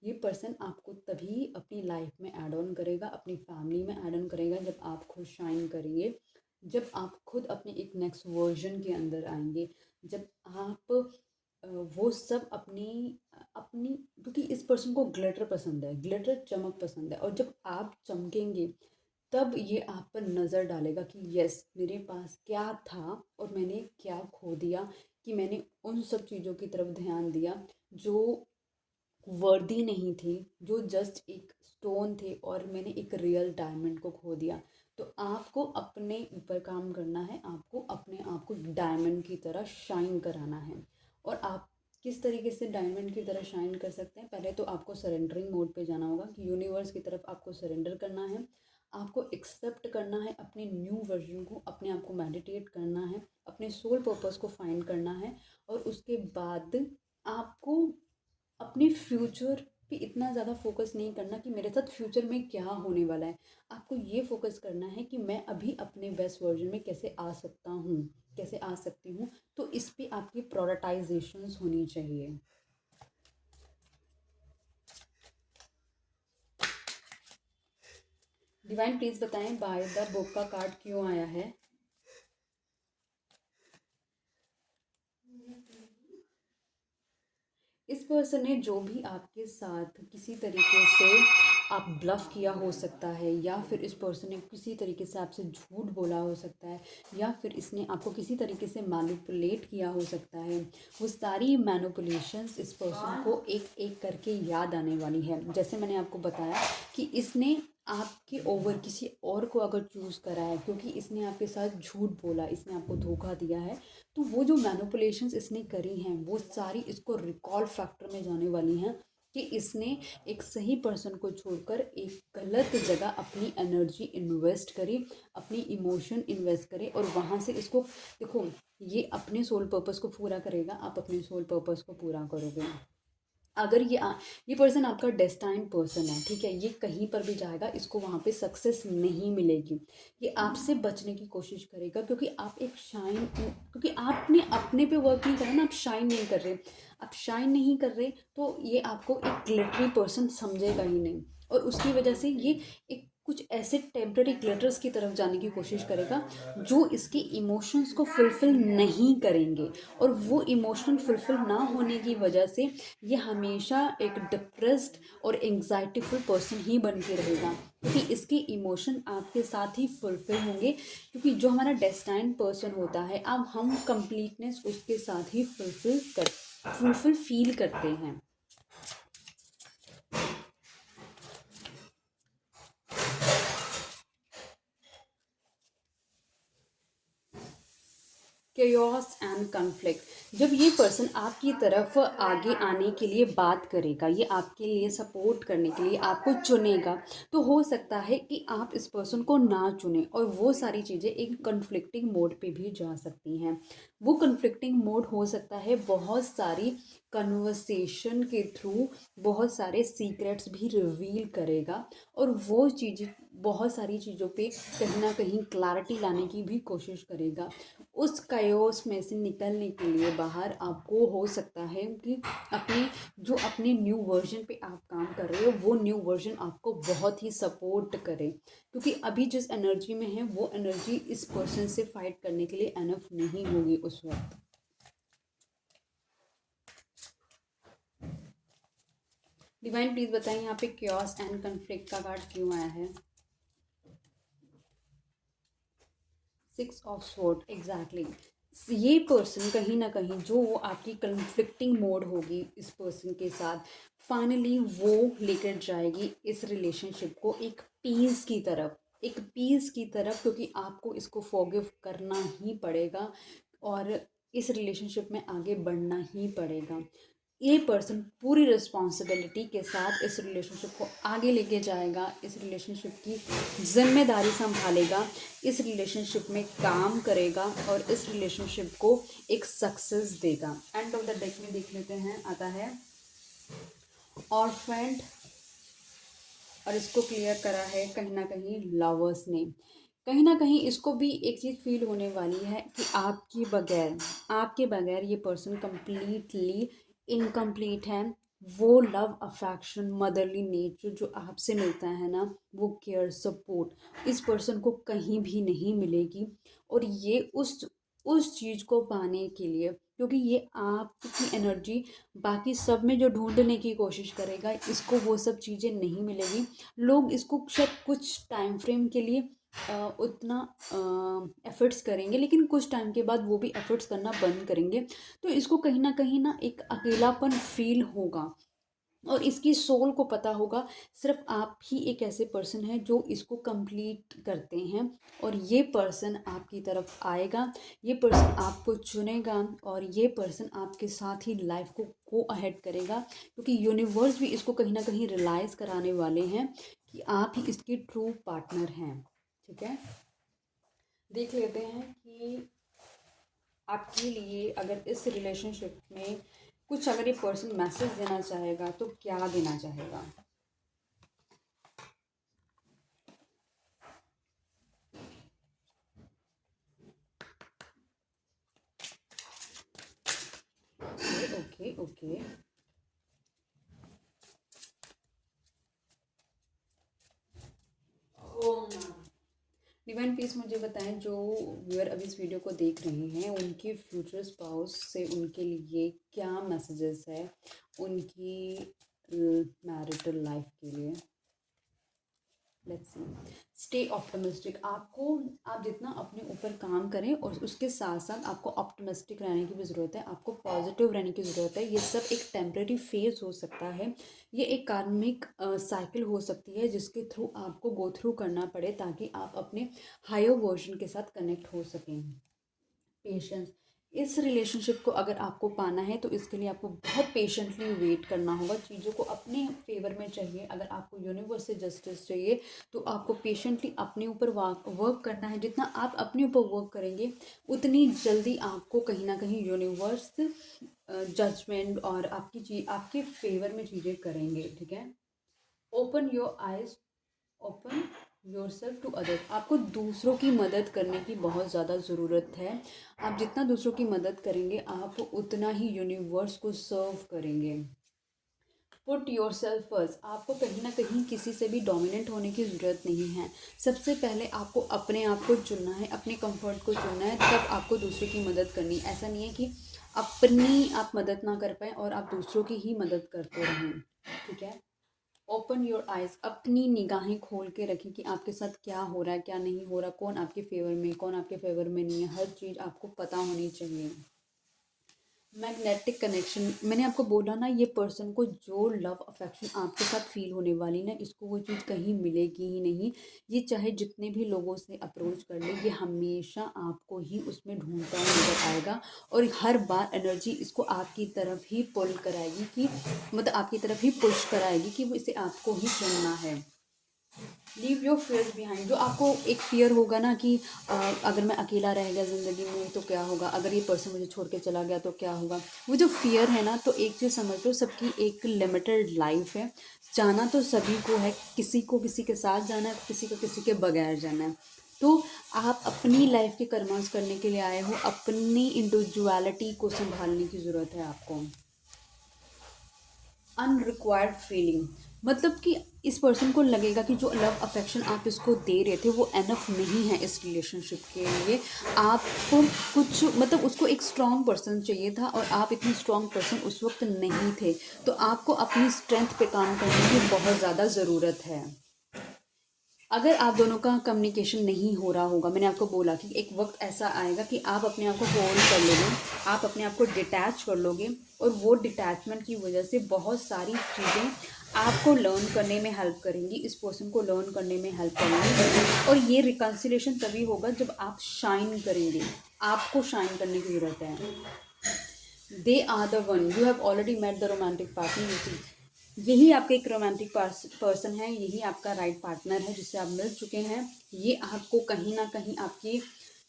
ये पर्सन आपको तभी अपनी लाइफ में ऐड ऑन करेगा, अपनी फैमिली में ऐड ऑन करेगा, जब आप खुद शाइन करेंगे, जब आप खुद अपने एक नेक्स्ट वर्जन के अंदर आएंगे, जब आप वो सब अपनी अपनी क्योंकि इस पर्सन को ग्लिटर पसंद है, ग्लिटर चमक पसंद है, और जब आप चमकेंगे तब ये आप पर नज़र डालेगा कि यस मेरे पास क्या था और मैंने क्या खो दिया, कि मैंने उन सब चीज़ों की तरफ ध्यान दिया जो वर्दी नहीं थे, जो जस्ट एक स्टोन थे, और मैंने एक रियल डायमंड को खो दिया। तो आपको अपने ऊपर काम करना है, आपको अपने आप को डायमंड की तरह शाइन कराना है। और आप किस तरीके से डायमंड की तरह शाइन कर सकते हैं, पहले तो आपको सरेंडरिंग मोड पे जाना होगा कि यूनिवर्स की तरफ आपको सरेंडर करना है, आपको एक्सेप्ट करना है अपने न्यू वर्जन को, अपने आप को मेडिटेट करना है, अपने सोल पर्पस को फाइंड करना है, और उसके बाद आपको अपने फ्यूचर पे इतना ज़्यादा फोकस नहीं करना कि मेरे साथ फ्यूचर में क्या होने वाला है। आपको ये फोकस करना है कि मैं अभी अपने बेस्ट वर्जन में कैसे आ सकता हूँ, कैसे आ सकती हूँ। तो इस पे आपकी प्रायोरिटाइजेशंस होनी चाहिए। डिवाइन प्लीज़ बताएं बाय द बुक का कार्ड क्यों आया है। इस पर्सन ने जो भी आपके साथ किसी तरीके से आप ब्लफ किया हो सकता है, या फिर इस पर्सन ने किसी तरीके से आपसे झूठ बोला हो सकता है, या फिर इसने आपको किसी तरीके से मैनिपुलेट किया हो सकता है, वो सारी मैनिपुलेशंस इस पर्सन को एक एक करके याद आने वाली है। जैसे मैंने आपको बताया कि इसने आपके ओवर किसी और को अगर चूज़ करा है, क्योंकि इसने आपके साथ झूठ बोला, इसने आपको धोखा दिया है, तो वो जो मैनिपुलेशंस इसने करी हैं वो सारी इसको रिकॉल फैक्टर में जाने वाली हैं कि इसने एक सही पर्सन को छोड़कर एक गलत जगह अपनी एनर्जी इन्वेस्ट करी, अपनी इमोशन इन्वेस्ट करे, और वहाँ से इसको देखो, ये अपने सोल पर्पस को पूरा करेगा, आप अपने सोल पर्पस को पूरा करोगे। अगर ये पर्सन आपका डेस्टाइन पर्सन है, ठीक है, ये कहीं पर भी जाएगा इसको वहाँ पे सक्सेस नहीं मिलेगी। ये आपसे बचने की कोशिश करेगा, क्योंकि आप एक शाइन, क्योंकि आपने अपने पे वर्क नहीं करा ना, आप शाइन नहीं कर रहे, आप शाइन नहीं कर रहे, तो ये आपको एक ग्लिटरी पर्सन समझेगा ही नहीं, और उसकी वजह से ये एक कुछ ऐसे टेम्पररी ग्लिटर्स की तरफ जाने की कोशिश करेगा जो इसके इमोशंस को फुलफ़िल नहीं करेंगे, और वो इमोशन फुलफ़िल ना होने की वजह से ये हमेशा एक डिप्रेस्ड और एंग्जाइटीफुल पर्सन ही बन के रहेगा, क्योंकि इसके इमोशन आपके साथ ही फुलफ़िल होंगे, क्योंकि जो हमारा डेस्टाइन पर्सन होता है अब हम कंप्लीटनेस उसके साथ ही फुलफ़िल फील करते हैं। chaos and conflict. जब ये पर्सन आपकी तरफ आगे आने के लिए बात करेगा, ये आपके लिए सपोर्ट करने के लिए आपको चुनेगा, तो हो सकता है कि आप इस पर्सन को ना चुनें और वो सारी चीज़ें एक कन्फ्लिक्टिंग मोड पे भी जा सकती हैं। वो कन्फ्लिक्टिंग मोड हो सकता है बहुत सारी कन्वर्सेशन के थ्रू, बहुत सारे सीक्रेट्स भी रिवील करेगा और वो चीज़ें बहुत सारी चीज़ों पे कहीं ना कहीं क्लैरिटी लाने की भी कोशिश करेगा। उस कायोस में से निकलने के लिए बाहर आपको हो सकता है कि अपने न्यू वर्जन पे आप काम कर रहे हो, वो न्यू वर्जन आपको बहुत ही सपोर्ट करे, क्योंकि अभी जिस एनर्जी में है वो एनर्जी इस पर्सन से फाइट करने के लिए एनफ नहीं होगी उस वक्त। डिवाइन प्लीज बताएं यहाँ पे क्योस एंड कन्फ्लिक्ट का कार्ड क्यों आया है। 6 ऑफ स्वॉर्ड, एग्जैक्टली। ये पर्सन कहीं ना कहीं जो वो आपकी कन्फ्लिक्टिंग मोड होगी इस पर्सन के साथ, फाइनली वो लेकर जाएगी इस रिलेशनशिप को एक पीस की तरफ, एक पीस की तरफ, क्योंकि आपको इसको फॉरगिव करना ही पड़ेगा और इस रिलेशनशिप में आगे बढ़ना ही पड़ेगा। ये पर्सन पूरी रिस्पॉन्सिबिलिटी के साथ इस रिलेशनशिप को आगे लेके जाएगा, इस रिलेशनशिप की जिम्मेदारी संभालेगा, इस रिलेशनशिप में काम करेगा और इस रिलेशनशिप को एक सक्सेस देगा। एंड ऑफ द डेक में देख लेते हैं, आता है ऑर्फेंट और इसको क्लियर करा है कहीं ना कहीं लवर्स ने। कहीं ना कहीं इसको भी एक चीज़ फील होने वाली है कि आपके बगैर ये पर्सन कंप्लीटली इनकम्प्लीट है। वो लव अफेक्शन मदरली नेचर जो आपसे मिलता है ना, वो केयर सपोर्ट इस पर्सन को कहीं भी नहीं मिलेगी। और ये उस चीज़ को पाने के लिए, क्योंकि ये आपकी एनर्जी बाकी सब में जो ढूंढने की कोशिश करेगा, इसको वो सब चीज़ें नहीं मिलेगी। लोग इसको शायद कुछ टाइम फ्रेम के लिए उतना एफर्ट्स करेंगे, लेकिन कुछ टाइम के बाद वो भी एफर्ट्स करना बंद करेंगे। तो इसको कहीं ना एक अकेलापन फील होगा और इसकी सोल को पता होगा सिर्फ आप ही एक ऐसे पर्सन हैं जो इसको कंप्लीट करते हैं। और ये पर्सन आपकी तरफ आएगा, ये पर्सन आपको चुनेगा और ये पर्सन आपके साथ ही लाइफ को गो अहेड करेगा, क्योंकि यूनिवर्स भी इसको कहीं ना कहीं रियलाइज़ कराने वाले हैं कि आप ही इसकी ट्रू पार्टनर हैं। ठीक है, देख लेते हैं कि आपके लिए अगर इस रिलेशनशिप में कुछ अगर ये पर्सन मैसेज देना चाहेगा तो क्या देना चाहेगा। ओके ओके, डिवाइन प्लीज मुझे बताएं, जो व्यूअर अभी इस वीडियो को देख रहे हैं उनके फ्यूचर स्पाउस से उनके लिए क्या मैसेजेस है उनकी मैरिटल लाइफ के लिए। Let's see, stay optimistic. आप जितना अपने ऊपर काम करें और उसके साथ साथ आपको ऑप्टिमिस्टिक रहने की भी ज़रूरत है, आपको पॉजिटिव रहने की ज़रूरत है। ये सब एक टेम्परेरी फेज हो सकता है, ये एक कार्मिक साइकिल हो सकती है जिसके थ्रू आपको गो थ्रू करना पड़े ताकि आप अपने हायर वर्जन के साथ कनेक्ट हो सकें। पेशेंस, इस रिलेशनशिप को अगर आपको पाना है तो इसके लिए आपको बहुत पेशेंटली वेट करना होगा। चीज़ों को अपने फेवर में चाहिए, अगर आपको यूनिवर्स से जस्टिस चाहिए तो आपको पेशेंटली अपने ऊपर वर्क करना है। जितना आप अपने ऊपर वर्क करेंगे उतनी जल्दी आपको कहीं ना कहीं यूनिवर्स जजमेंट और आपकी चीज आपके फेवर में चीज़ें करेंगे। ठीक है, open your eyes, open yourself to other. आपको दूसरों की मदद करने की बहुत ज़्यादा ज़रूरत है। आप जितना दूसरों की मदद करेंगे आप उतना ही यूनिवर्स को सर्व करेंगे। पुट योर सेल्फ फर्स्ट, आपको कहीं ना कहीं किसी से भी डोमिनेंट होने की ज़रूरत नहीं है। सबसे पहले आपको अपने आप को चुनना है, अपने कंफर्ट को चुनना है, तब आपको दूसरे की मदद करनी। ऐसा नहीं है कि अपनी आप मदद ना कर पाएँ और आप दूसरों की ही मदद करते रहें। ठीक है, ओपन योर आइज़, अपनी निगाहें खोल के रखें कि आपके साथ क्या हो रहा है क्या नहीं हो रहा, कौन आपके फेवर में कौन आपके फेवर में नहीं है, हर चीज़ आपको पता होनी चाहिए। मैग्नेटिक कनेक्शन, मैंने आपको बोला ना, ये पर्सन को जो लव अफेक्शन आपके साथ फील होने वाली ना, इसको वो चीज़ कहीं मिलेगी ही नहीं। ये चाहे जितने भी लोगों से अप्रोच कर ले, ये हमेशा आपको ही उसमें ढूंढता हुआ नजर आएगा। और हर बार एनर्जी इसको आपकी तरफ ही पुल कराएगी, कि मतलब आपकी तरफ ही पुश कराएगी कि वो इसे आपको ही चुनना है। Leave your fears behind. जो आपको एक फियर होगा ना कि अगर मैं अकेला रह गया ज़िंदगी में तो क्या होगा, अगर ये पर्सन मुझे छोड़ के चला गया तो क्या होगा, वो जो फियर है ना, तो एक चीज़ समझ लो, सबकी एक लिमिटेड लाइफ है। जाना तो सभी को है, किसी को किसी के साथ जाना है, किसी को किसी के बगैर जाना है। तो आप अपनी लाइफ के कर्मास करने के लिए आए हो, अपनी इंडिविजुअलिटी को संभालने की ज़रूरत है आपको। अनरिक्वायर्ड फीलिंग, मतलब कि इस पर्सन को लगेगा कि जो लव अफेक्शन आप इसको दे रहे थे वो एनफ नहीं है इस रिलेशनशिप के लिए। आपको कुछ मतलब उसको एक स्ट्रॉन्ग पर्सन चाहिए था, और आप इतनी स्ट्रॉन्ग पर्सन उस वक्त नहीं थे। तो आपको अपनी स्ट्रेंथ पे काम करने की बहुत ज़्यादा ज़रूरत है। अगर आप दोनों का कम्युनिकेशन नहीं हो रहा होगा, मैंने आपको बोला कि एक वक्त ऐसा आएगा कि आप अपने आप को होल्ड कर लोगे, आप अपने आप को डिटैच कर लोगे, और वो डिटैचमेंट की वजह से बहुत सारी चीज़ें आपको लर्न करने में हेल्प करेंगी, इस पर्सन को लर्न करने में हेल्प करेंगी। और ये रिकन्सिलेशन तभी होगा जब आप शाइन करेंगे। आपको शाइन करने की ज़रूरत है। They are the one, you have already met the romantic partner, you see. यही आपका एक रोमांटिक पर्सन है, यही आपका राइट पार्टनर है जिससे आप मिल चुके हैं। ये आपको कहीं ना कहीं आपकी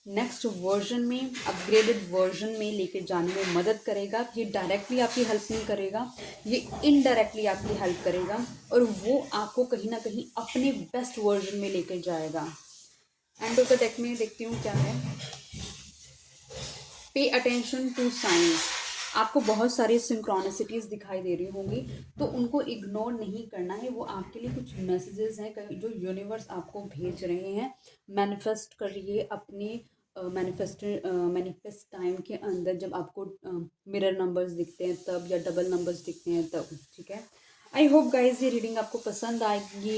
नेक्स्ट वर्जन में, अपग्रेडेड वर्जन में लेके जाने में मदद करेगा। ये डायरेक्टली आपकी हेल्प नहीं करेगा, ये इनडायरेक्टली आपकी हेल्प करेगा, और वो आपको कहीं ना कहीं अपने बेस्ट वर्जन में लेके जाएगा। एंड ऑफ द डेक में देखती हूँ क्या है। Pay attention to science. आपको बहुत सारी सिंक्रोनिसिटीज़ दिखाई दे रही होंगी, तो उनको इग्नोर नहीं करना है। वो आपके लिए कुछ मैसेजेस हैं जो यूनिवर्स आपको भेज रहे हैं। मैनिफेस्ट करिए अपने मैनिफेस्ट टाइम के अंदर, जब आपको मिरर नंबर्स दिखते हैं तब, या डबल नंबर्स दिखते हैं तब, ठीक है। आई होप गाइज ये रीडिंग आपको पसंद आएगी।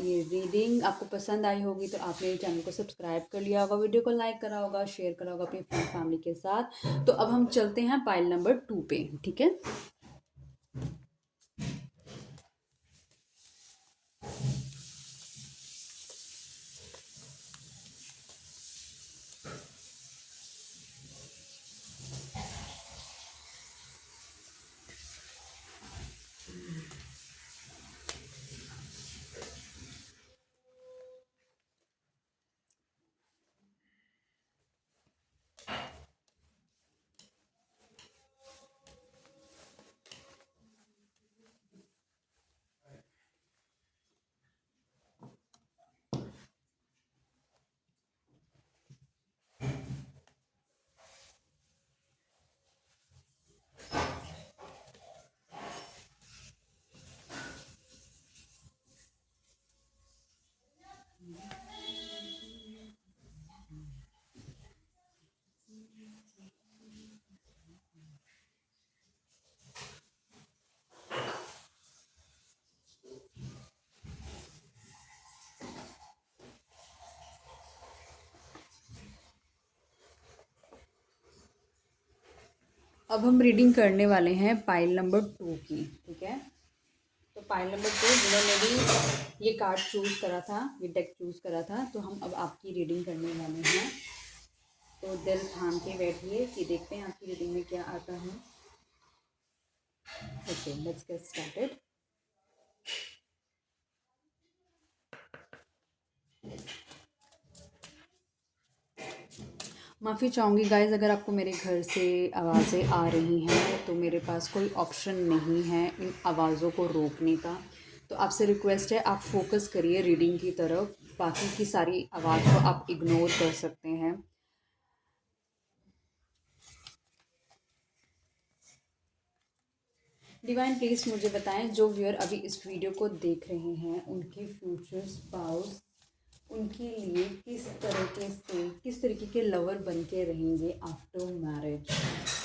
ये रीडिंग आपको पसंद आई होगी तो आपने चैनल को सब्सक्राइब कर लिया होगा, वीडियो को लाइक करा होगा, शेयर करा होगा अपनी फ्रेंड फैमिली के साथ। तो अब हम चलते हैं पाइल नंबर 2 पे, ठीक है। अब हम रीडिंग करने वाले हैं पाइल नंबर 2 की, ठीक है। तो पाइल नंबर 2, जिन्होंने भी ये कार्ड चूज़ करा था, ये डेक चूज़ करा था, तो हम अब आपकी रीडिंग करने वाले हैं। तो दिल थाम के बैठिए कि देखते हैं आपकी रीडिंग में क्या आता है। Okay, let's get started. माफ़ी चाहूँगी गाइज़, अगर आपको मेरे घर से आवाज़ें आ रही हैं तो मेरे पास कोई ऑप्शन नहीं है इन आवाज़ों को रोकने का। तो आपसे रिक्वेस्ट है, आप फोकस करिए रीडिंग की तरफ, बाकी की सारी आवाज़ को आप इग्नोर कर सकते हैं। डिवाइन प्लीज़ मुझे बताएं, जो व्यूअर अभी इस वीडियो को देख रहे हैं, उनके फ्यूचर स्पाउस उनके लिए किस तरीके के लवर बन के रहेंगे आफ्टर मैरिज।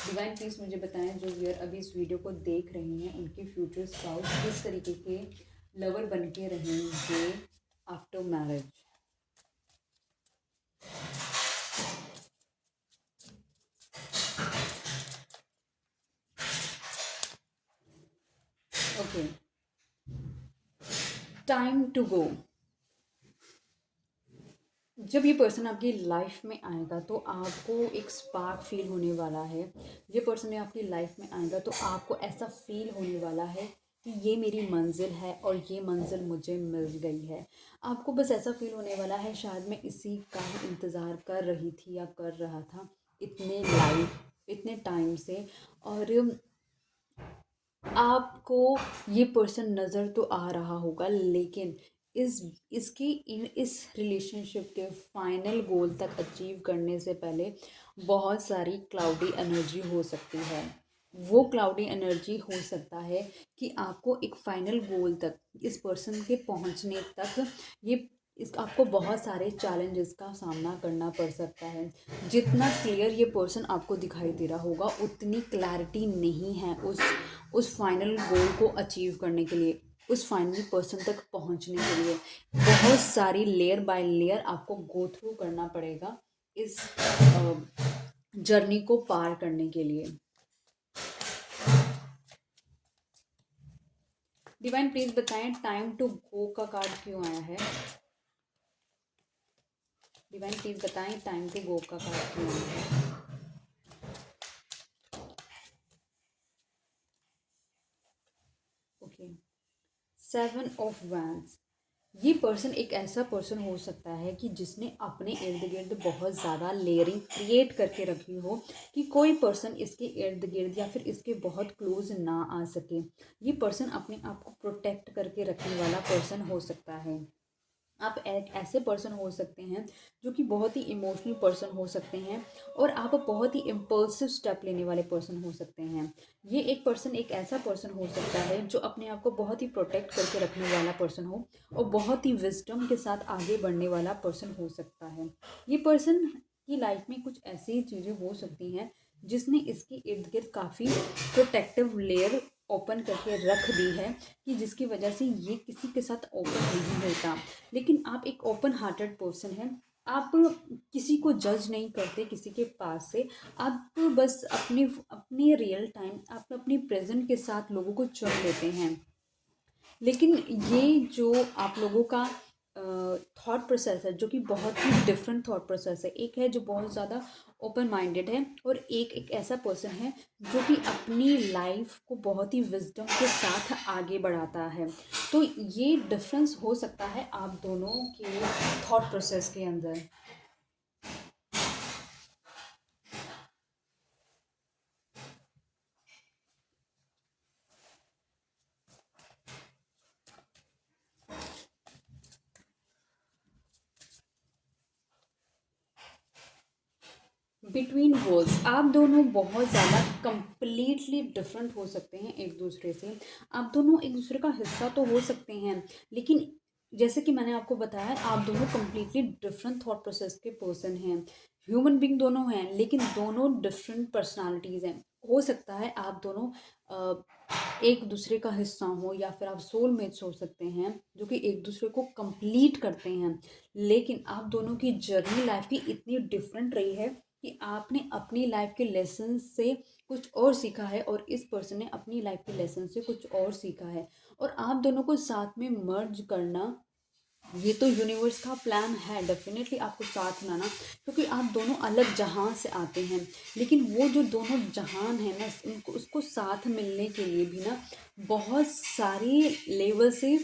डिवाइन प्लीज़ मुझे बताएं, जो व्यूअर अभी इस वीडियो को देख रहे हैं, उनके फ्यूचर स्पाउस किस तरीके के लवर बन के रहेंगे after marriage. Okay, time to go. जब ये पर्सन आपकी लाइफ में आएगा तो आपको एक स्पार्क फील होने वाला है। ये पर्सन आपकी लाइफ में आएगा तो आपको ऐसा फील होने वाला है कि ये मेरी मंजिल है और ये मंजिल मुझे मिल गई है। आपको बस ऐसा फील होने वाला है, शायद मैं इसी का ही इंतज़ार कर रही थी या कर रहा था इतने टाइम से। और आपको ये पर्सन नज़र तो आ रहा होगा, लेकिन इस इस रिलेशनशिप के फाइनल गोल तक अचीव करने से पहले बहुत सारी क्लाउडी एनर्जी हो सकती है। वो क्लाउडी एनर्जी हो सकता है कि आपको एक फाइनल गोल तक, इस पर्सन के पहुंचने तक, ये इस आपको बहुत सारे चैलेंजेस का सामना करना पड़ सकता है। जितना क्लियर ये पर्सन आपको दिखाई दे रहा होगा, उतनी क्लैरिटी नहीं है उस फाइनल गोल को अचीव करने के लिए, उस फाइनल पर्सन तक पहुंचने के लिए। बहुत सारी लेयर बाय लेयर आपको गो थ्रू करना पड़ेगा इस जर्नी को पार करने के लिए। डिवाइन प्लीज बताएं टाइम टू गो का कार्ड क्यों आया है। डिवाइन प्लीज बताएं टाइम टू गो का कार्ड क्यों आया है। Okay, 7 of wands. ये पर्सन एक ऐसा पर्सन हो सकता है कि जिसने अपने इर्द गिर्द बहुत ज़्यादा लेयरिंग क्रिएट करके रखी हो कि कोई पर्सन इसके इर्द गिर्द या फिर इसके बहुत क्लोज ना आ सके। ये पर्सन अपने आप को प्रोटेक्ट करके रखने वाला पर्सन हो सकता है। आप एक ऐसे पर्सन हो सकते हैं जो कि बहुत ही इमोशनल पर्सन हो सकते हैं, और आप बहुत ही इम्पल्सिव स्टेप लेने वाले पर्सन हो सकते हैं। ये एक पर्सन एक ऐसा पर्सन हो सकता है जो अपने आप को बहुत ही प्रोटेक्ट करके रखने वाला पर्सन हो और बहुत ही विजडम के साथ आगे बढ़ने वाला पर्सन हो सकता है। ये पर्सन की लाइफ में कुछ ऐसी चीज़ें हो सकती हैं जिसने इसके इर्द गिर्द काफ़ी प्रोटेक्टिव लेयर ओपन करके रख दी है, कि जिसकी वजह से ये किसी के साथ ओपन नहीं होता। लेकिन आप एक ओपन हार्टेड पर्सन हैं। आप किसी को जज नहीं करते किसी के पास से। आप बस अपने अपने रियल टाइम, आप अपनी प्रेजेंट के साथ लोगों को चुन लेते हैं। लेकिन ये जो आप लोगों का थॉट प्रोसेस है, जो कि बहुत ही डिफरेंट थॉट प्रोसेस है। एक है जो बहुत ज़्यादा ओपन माइंडेड है, और एक ऐसा पर्सन है जो कि अपनी लाइफ को बहुत ही विजडम के साथ आगे बढ़ाता है। तो ये डिफरेंस हो सकता है आप दोनों के थॉट प्रोसेस के अंदर। बिटवीन वर्ल्ड्स आप दोनों बहुत ज़्यादा कंप्लीटली डिफरेंट हो सकते हैं एक दूसरे से। आप दोनों एक दूसरे का हिस्सा तो हो सकते हैं, लेकिन जैसे कि मैंने आपको बताया, आप दोनों कंप्लीटली डिफरेंट थॉट प्रोसेस के पर्सन हैं। ह्यूमन बीइंग दोनों हैं, लेकिन दोनों डिफरेंट पर्सनालिटीज़ हैं। हो सकता है आप दोनों एक दूसरे का हिस्सा हो, या फिर आप सोलमेट्स हो सकते हैं जो कि एक दूसरे को कंप्लीट करते हैं। लेकिन आप दोनों की जर्नी लाइफ की इतनी डिफरेंट रही है कि आपने अपनी लाइफ के लेसन से कुछ और सीखा है, और इस पर्सन ने अपनी लाइफ के लेसन से कुछ और सीखा है। और आप दोनों को साथ में मर्ज करना, ये तो यूनिवर्स का प्लान है डेफिनेटली आपको साथ लाना, क्योंकि आप दोनों अलग जहां से आते हैं। लेकिन वो जो दोनों जहान है ना, उनको उसको साथ मिलने के लिए भी ना बहुत सारी लेवल से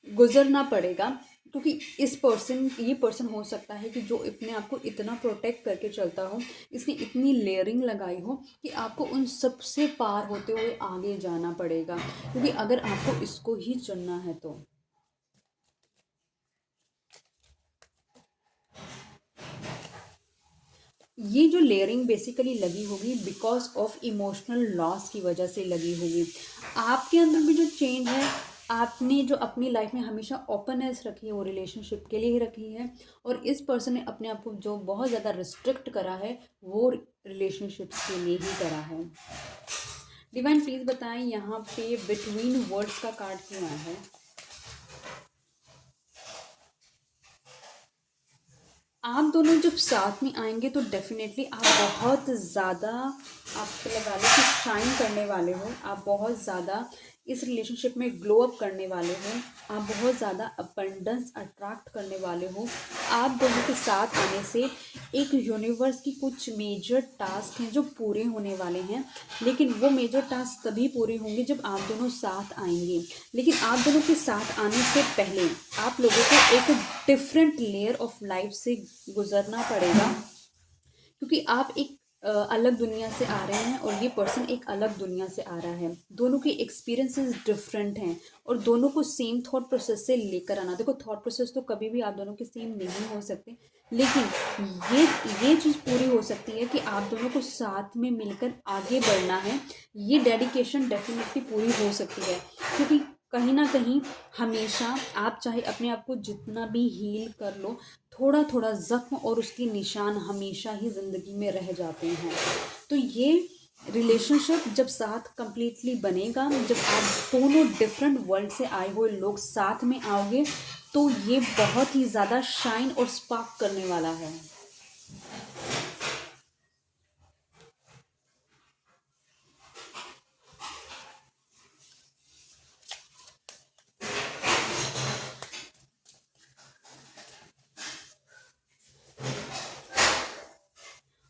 गुजरना पड़ेगा। क्योंकि ये पर्सन हो सकता है कि जो अपने आप को इतना प्रोटेक्ट करके चलता हो, इसने इतनी लेयरिंग लगाई हो कि आपको उन सब से पार होते हुए आगे जाना पड़ेगा, क्योंकि अगर आपको इसको ही चुनना है तो। ये जो लेयरिंग बेसिकली लगी होगी बिकॉज ऑफ इमोशनल लॉस की वजह से लगी होगी। आपके अंदर भी जो चेंज है, आपने जो अपनी लाइफ में हमेशा ओपननेस रखी है वो रिलेशनशिप के लिए ही रखी है, और इस पर्सन ने अपने आप को जो बहुत ज़्यादा रिस्ट्रिक्ट करा है वो रिलेशनशिप्स के लिए ही करा है। डिवाइन प्लीज़ बताएं यहाँ पे बिटवीन वर्ड्स का कार्ड क्यों आया है। आप दोनों जब साथ में आएंगे तो डेफिनेटली आप बहुत ज़्यादा, आप लगा लो कि शाइन करने वाले हो, आप बहुत ज़्यादा इस रिलेशनशिप में ग्लो अप करने वाले हो, आप बहुत ज़्यादा अबंडेंस अट्रैक्ट करने वाले हो। आप दोनों के साथ आने से एक यूनिवर्स की कुछ मेजर टास्क हैं जो पूरे होने वाले हैं, लेकिन वो मेजर टास्क तभी पूरे होंगे जब आप दोनों साथ आएंगे। लेकिन आप दोनों के साथ आने से पहले आप लोगों को एक डिफरेंट लेयर ऑफ लाइफ से गुजरना पड़ेगा, क्योंकि आप एक अलग दुनिया से आ रहे हैं और ये पर्सन एक अलग दुनिया से आ रहा है। दोनों के एक्सपीरियंसेस डिफरेंट हैं और दोनों को सेम थॉट प्रोसेस से लेकर आना, देखो थॉट प्रोसेस तो कभी भी आप दोनों के सेम नहीं हो सकते, लेकिन ये चीज़ पूरी हो सकती है कि आप दोनों को साथ में मिलकर आगे बढ़ना है। ये डेडिकेशन डेफिनेटली पूरी हो सकती है, क्योंकि कहीं ना कहीं हमेशा आप चाहे अपने आप को जितना भी हील कर लो, थोड़ा थोड़ा जख्म और उसके निशान हमेशा ही ज़िंदगी में रह जाते हैं। तो ये रिलेशनशिप जब साथ कंप्लीटली बनेगा, जब आप दोनों डिफरेंट वर्ल्ड से आए हुए लोग साथ में आओगे, तो ये बहुत ही ज़्यादा शाइन और स्पार्क करने वाला है।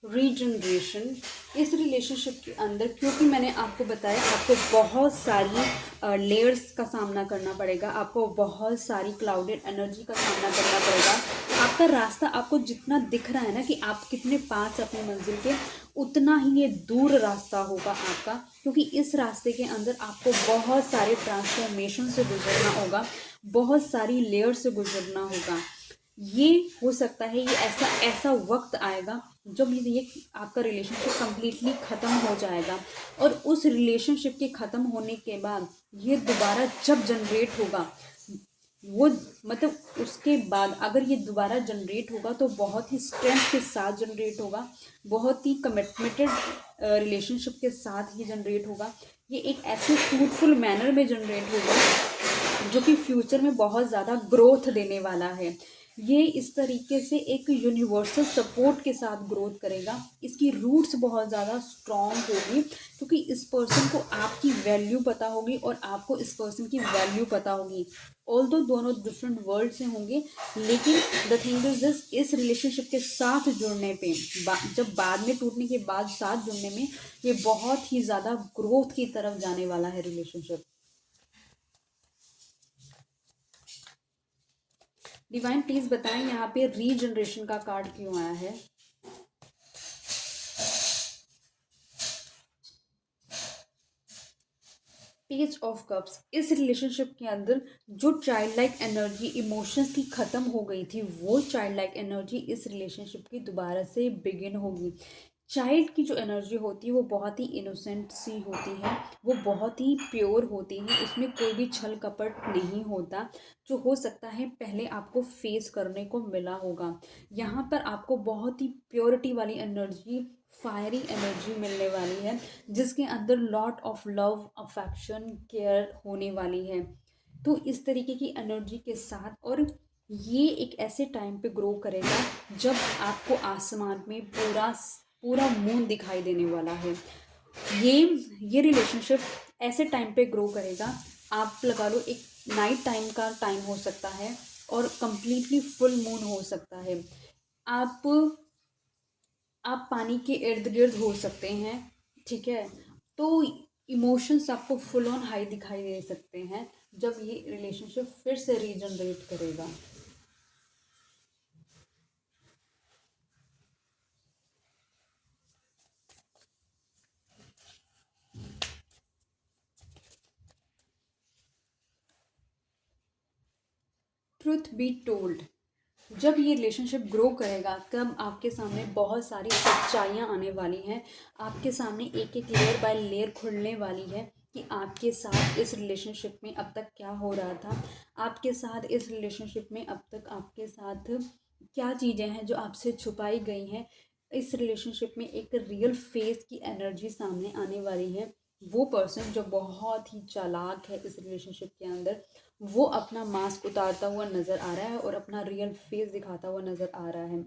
रीजनरेशन इस रिलेशनशिप के अंदर, क्योंकि मैंने आपको बताया आपको बहुत सारी लेयर्स का सामना करना पड़ेगा, आपको बहुत सारी क्लाउडेड एनर्जी का सामना करना पड़ेगा। आपका रास्ता आपको जितना दिख रहा है ना कि आप कितने पास अपनी मंजिल के, उतना ही ये दूर रास्ता होगा आपका, क्योंकि इस रास्ते के अंदर आपको बहुत सारे ट्रांसफॉर्मेशन से गुजरना होगा, बहुत सारी लेयर से गुजरना होगा। ये हो सकता है ये ऐसा ऐसा वक्त आएगा जब ये आपका रिलेशनशिप कंप्लीटली ख़त्म हो जाएगा, और उस रिलेशनशिप के ख़त्म होने के बाद ये दोबारा जब जनरेट होगा, वो मतलब उसके बाद अगर ये दोबारा जनरेट होगा तो बहुत ही स्ट्रेंथ के साथ जनरेट होगा, बहुत ही कमिटमेंटेड रिलेशनशिप के साथ ये जनरेट होगा। ये एक ऐसे फ्रूटफुल मैनर में जनरेट होगा जो कि फ्यूचर में बहुत ज़्यादा ग्रोथ देने वाला है। ये इस तरीके से एक यूनिवर्सल सपोर्ट के साथ ग्रोथ करेगा, इसकी रूट्स बहुत ज़्यादा स्ट्रॉन्ग होगी, क्योंकि इस पर्सन को आपकी वैल्यू पता होगी और आपको इस पर्सन की वैल्यू पता होगी। ऑल दो दोनों डिफरेंट वर्ल्ड से होंगे, लेकिन द थिंग इज दिस, इस रिलेशनशिप के साथ जुड़ने पे जब बाद में टूटने के बाद साथ जुड़ने में ये बहुत ही ज़्यादा ग्रोथ की तरफ जाने वाला है रिलेशनशिप। डिवाइन प्लीज बताएं यहाँ पे रीजनरेशन का कार्ड क्यों आया है। पेज ऑफ कप्स, इस रिलेशनशिप के अंदर जो चाइल्ड लाइक एनर्जी इमोशंस की ख़त्म हो गई थी, वो चाइल्ड लाइक एनर्जी इस रिलेशनशिप की दोबारा से बिगिन होगी। चाइल्ड की जो एनर्जी होती है वो बहुत ही इनोसेंट सी होती है, वो बहुत ही प्योर होती है, उसमें कोई भी छल कपट नहीं होता, जो हो सकता है पहले आपको फेस करने को मिला होगा। यहाँ पर आपको बहुत ही प्योरिटी वाली एनर्जी, फायरी एनर्जी मिलने वाली है, जिसके अंदर lot of love, affection, care होने वाली है। तो इस तरीके की एनर्जी के साथ, और ये एक ऐसे टाइम पे ग्रो करेगा जब आपको आसमान में पूरा पूरा मून दिखाई देने वाला है। ये ये रिलेशनशिप ऐसे टाइम पे ग्रो करेगा, आप लगा लो एक नाइट टाइम का टाइम हो सकता है और कंप्लीटली फुल मून हो सकता है। आप आप पानी के इर्द गिर्द हो सकते हैं, ठीक है। तो इमोशंस आपको फुल ऑन हाई दिखाई दे सकते हैं जब ये रिलेशनशिप फिर से रीजनरेट करेगा। ट्रुथ बी टोल्ड, जब ये रिलेशनशिप ग्रो करेगा तब आपके सामने बहुत सारी सच्चाइयाँ आने वाली हैं, आपके सामने एक एक लेयर बाय लेयर खुलने वाली है कि आपके साथ इस रिलेशनशिप में अब तक क्या हो रहा था, आपके साथ इस रिलेशनशिप में अब तक आपके साथ क्या चीज़ें हैं जो आपसे छुपाई गई हैं। इस रिलेशनशिप में एक रियल फेस की एनर्जी सामने आने वाली है। वो पर्सन जो बहुत ही चालाक है इस रिलेशनशिप के अंदर, वो अपना मास्क उतारता हुआ नज़र आ रहा है और अपना रियल फेस दिखाता हुआ नज़र आ रहा है।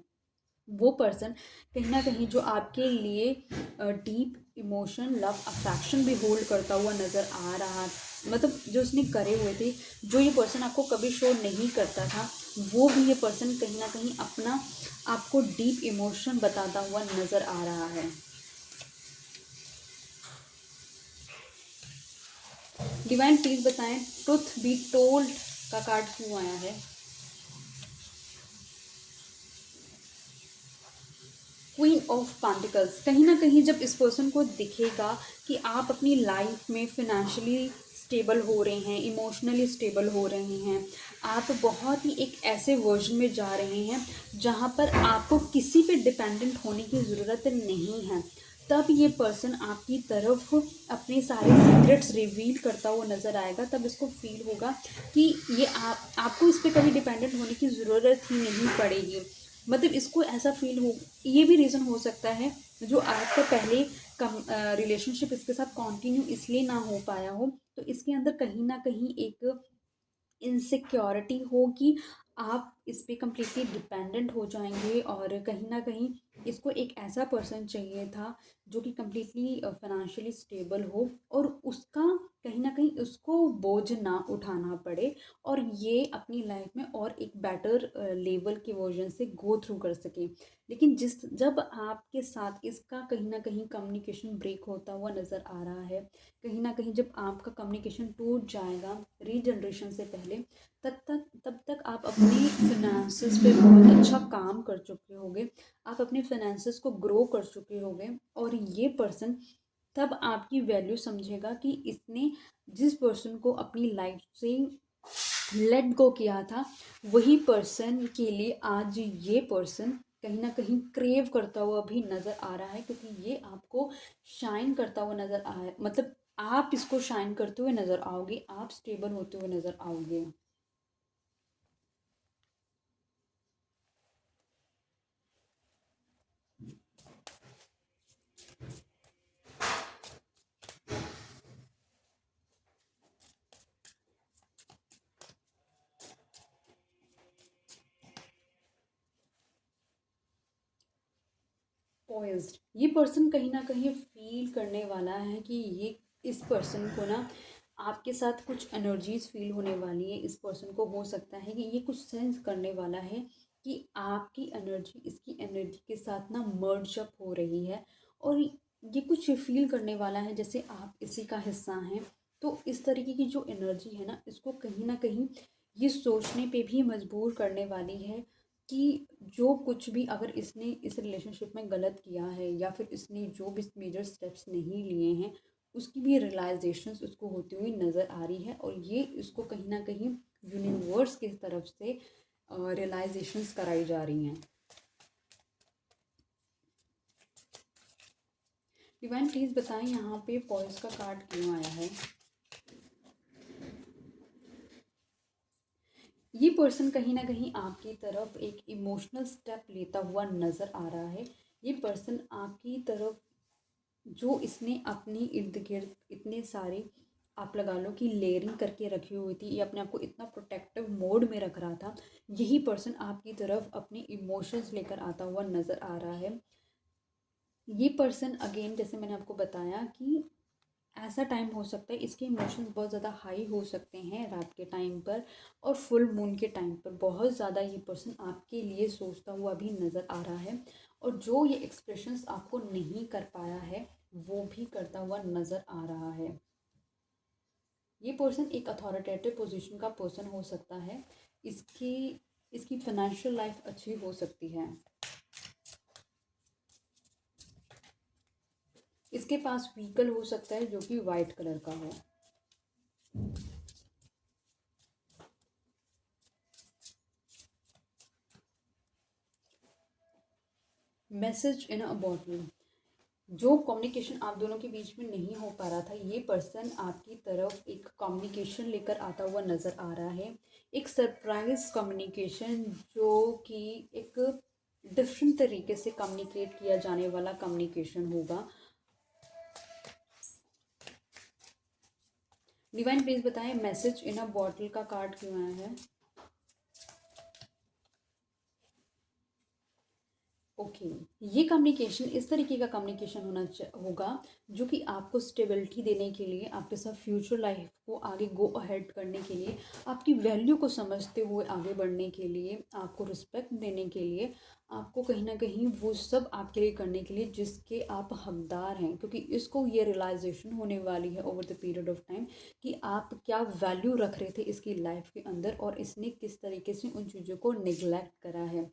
वो पर्सन कहीं ना कहीं जो आपके लिए डीप इमोशन, लव, अट्रैक्शन भी होल्ड करता हुआ नज़र आ रहा, मतलब जो उसने करे हुए थे, जो ये पर्सन आपको कभी शो नहीं करता था, वो भी ये पर्सन कहीं ना कहीं अपना आपको डीप इमोशन बताता हुआ नज़र आ रहा है। डिवाइन प्लीज बताएं ट्रुथ बी टोल्ड का कार्ड क्यों आया है। क्वीन ऑफ पेंटिकल्स, कहीं ना कहीं जब इस पर्सन को दिखेगा कि आप अपनी लाइफ में फिनेंशियली स्टेबल हो रहे हैं, इमोशनली स्टेबल हो रहे हैं, आप बहुत ही एक ऐसे वर्जन में जा रहे हैं जहाँ पर आपको किसी पे डिपेंडेंट होने की ज़रूरत नहीं है, तब ये पर्सन आपकी तरफ अपने सारे सीक्रेट्स रिवील करता हुआ नज़र आएगा। तब इसको फील होगा कि ये आपको इस पर कभी डिपेंडेंट होने की ज़रूरत ही नहीं पड़ेगी। मतलब इसको ऐसा फील हो, ये भी रीज़न हो सकता है जो आपका पहले कम रिलेशनशिप इसके साथ कंटिन्यू इसलिए ना हो पाया हो, तो इसके अंदर कहीं ना कहीं एक इनसिक्योरिटी हो कि आप इस पे कम्प्लीटली डिपेंडेंट हो जाएंगे, और कहीं ना कहीं इसको एक ऐसा पर्सन चाहिए था जो कि कम्प्लीटली फाइनेंशियली स्टेबल हो, और उसका कहीं ना कहीं उसको बोझ ना उठाना पड़े, और ये अपनी लाइफ में और एक बेटर लेवल के वर्जन से गो थ्रू कर सके। लेकिन जब आपके साथ इसका कहीं ना कहीं कम्युनिकेशन ब्रेक होता हुआ नज़र आ रहा है, कहीं ना कहीं जब आपका कम्युनिकेशन टूट जाएगा रीजनरेशन से पहले, तब तक आप अपनी फिनेंसेस पे बहुत अच्छा काम कर चुके होंगे, आप अपने फिनेंसेस को ग्रो कर चुके होंगे, और ये पर्सन तब आपकी वैल्यू समझेगा कि इसने जिस पर्सन को अपनी लाइफ से लेट गो किया था, वही पर्सन के लिए आज ये पर्सन कहीं ना कहीं क्रेव करता हुआ भी नज़र आ रहा है, क्योंकि ये आपको शाइन करता हुआ नज़र आ, मतलब आप इसको शाइन करते हुए नज़र आओगे, आप स्टेबल होते हुए नज़र आओगे। पॉइज्ड, ये पर्सन कहीं ना कहीं फील करने वाला है कि ये इस पर्सन को ना आपके साथ कुछ एनर्जीज फील होने वाली है। इस पर्सन को हो सकता है कि ये कुछ सेंस करने वाला है कि आपकी एनर्जी इसकी एनर्जी के साथ ना मर्ज अप हो रही है, और ये कुछ फील करने वाला है जैसे आप इसी का हिस्सा हैं। तो इस तरीके की जो एनर्जी है ना, इसको कहीं ना कहीं ये सोचने पे भी मजबूर करने वाली है कि जो कुछ भी अगर इसने इस रिलेशनशिप में गलत किया है, या फिर इसने जो भी मेजर स्टेप्स नहीं लिए हैं, उसकी भी रियलाइजेशंस उसको होती हुई नज़र आ रही है, और ये इसको कहीं ना कहीं यूनिवर्स की तरफ से रियलाइजेशंस कराई जा रही हैं। डिवाइन प्लीज़ बताएं यहाँ पे पॉइस का कार्ड क्यों आया है। ये पर्सन कहीं ना कहीं आपकी तरफ एक इमोशनल स्टेप लेता हुआ नज़र आ रहा है। ये पर्सन आपकी तरफ जो इसने अपनी इर्द गिर्द इतने सारे आप लगा लो कि लेयरिंग करके रखी हुई थी, ये अपने आप को इतना प्रोटेक्टिव मोड में रख रहा था, यही पर्सन आपकी तरफ अपने इमोशंस लेकर आता हुआ नज़र आ रहा है। ये पर्सन अगेन जैसे मैंने आपको बताया कि ऐसा टाइम हो सकता है इसके इमोशंस बहुत ज़्यादा हाई हो सकते हैं रात के टाइम पर, और फुल मून के टाइम पर बहुत ज़्यादा ये पर्सन आपके लिए सोचता हुआ भी नज़र आ रहा है, और जो ये एक्सप्रेशंस आपको नहीं कर पाया है वो भी करता हुआ नज़र आ रहा है। ये पर्सन एक अथॉरिटेटिव पोजीशन का पर्सन हो सकता है, इसकी इसकी फाइनेंशियल लाइफ अच्छी हो सकती है, इसके पास व्हीकल हो सकता है जो कि वाइट कलर का हो। मैसेज इन अ बॉटल, जो कम्युनिकेशन आप दोनों के बीच में नहीं हो पा रहा था, ये पर्सन आपकी तरफ एक कम्युनिकेशन लेकर आता हुआ नज़र आ रहा है, एक सरप्राइज कम्युनिकेशन जो कि एक डिफरेंट तरीके से कम्युनिकेट किया जाने वाला कम्युनिकेशन होगा। डिवाइन प्लीज बताएं मैसेज इन अ बॉटल का कार्ड क्यों आया है। ओके, ये कम्युनिकेशन इस तरीके का कम्युनिकेशन होगा जो कि आपको स्टेबिलिटी देने के लिए, आपके साथ फ्यूचर लाइफ को आगे गो अहेड करने के लिए, आपकी वैल्यू को समझते हुए आगे बढ़ने के लिए, आपको रिस्पेक्ट देने के लिए, आपको कहीं ना कहीं वो सब आपके लिए करने के लिए जिसके आप हकदार हैं, क्योंकि इसको ये रियलाइजेशन होने वाली है over the period of time कि आप क्या वैल्यू रख रहे थे इसकी लाइफ के अंदर और इसने किस तरीके से उन चीज़ों को निगलेक्ट करा है।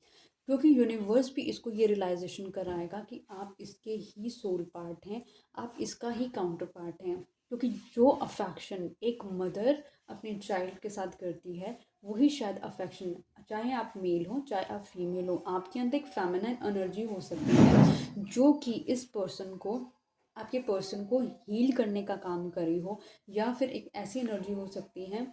क्योंकि यूनिवर्स भी इसको ये रियलाइजेशन कराएगा कि आप इसके ही सोल पार्ट हैं, आप इसका ही काउंटर पार्ट हैं। क्योंकि जो अफेक्शन एक मदर अपने चाइल्ड के साथ करती है वही शायद अफेक्शन, चाहे आप मेल हो चाहे आप फीमेल हो, आपके अंदर एक फेमिनाइन एनर्जी हो सकती है जो कि इस पर्सन को, आपके पर्सन को हील करने का काम करी हो, या फिर एक ऐसी एनर्जी हो सकती है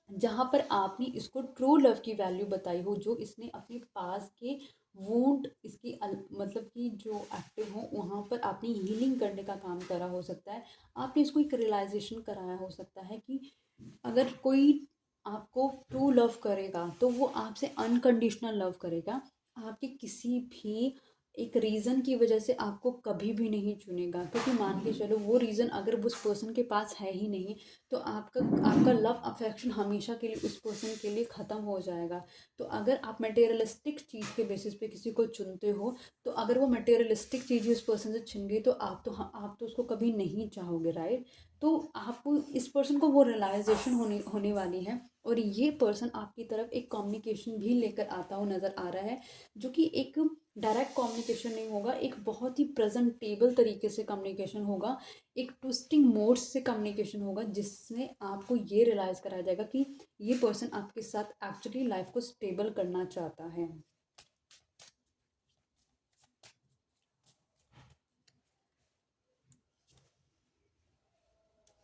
जहाँ पर आपने इसको ट्रू लव की वैल्यू बताई हो, जो इसने अपने पास के वूंड इसकी मतलब कि जो एक्टिव हो वहाँ पर आपने हीलिंग करने का काम करा हो सकता है। आपने इसको एक रियलाइजेशन कराया हो सकता है कि अगर कोई आपको ट्रू लव करेगा तो वो आपसे अनकंडीशनल लव करेगा, आपके किसी भी एक रीज़न की वजह से आपको कभी भी नहीं चुनेगा। क्योंकि मान के चलो वो रीज़न अगर उस पर्सन के पास है ही नहीं, तो आपका आपका लव अफेक्शन हमेशा के लिए उस पर्सन के लिए ख़त्म हो जाएगा। तो अगर आप मटेरियलिस्टिक चीज़ के बेसिस पे किसी को चुनते हो, तो अगर वो मटेरियलिस्टिक चीज़ उस पर्सन से छिन गई तो आप तो उसको कभी नहीं चाहोगे, राइट। तो आपको इस पर्सन को वो रियलाइजेशन होने होने वाली है, और ये पर्सन आपकी तरफ एक कम्युनिकेशन भी लेकर आता हुआ नज़र आ रहा है, जो कि एक डायरेक्ट कम्युनिकेशन नहीं होगा, एक बहुत ही प्रेजेंटेबल तरीके से कम्युनिकेशन होगा, एक ट्विस्टिंग मोड्स से कम्युनिकेशन होगा, जिसमें आपको ये रियलाइज़ कराया जाएगा कि ये पर्सन आपके साथ एक्चुअली लाइफ को स्टेबल करना चाहता है।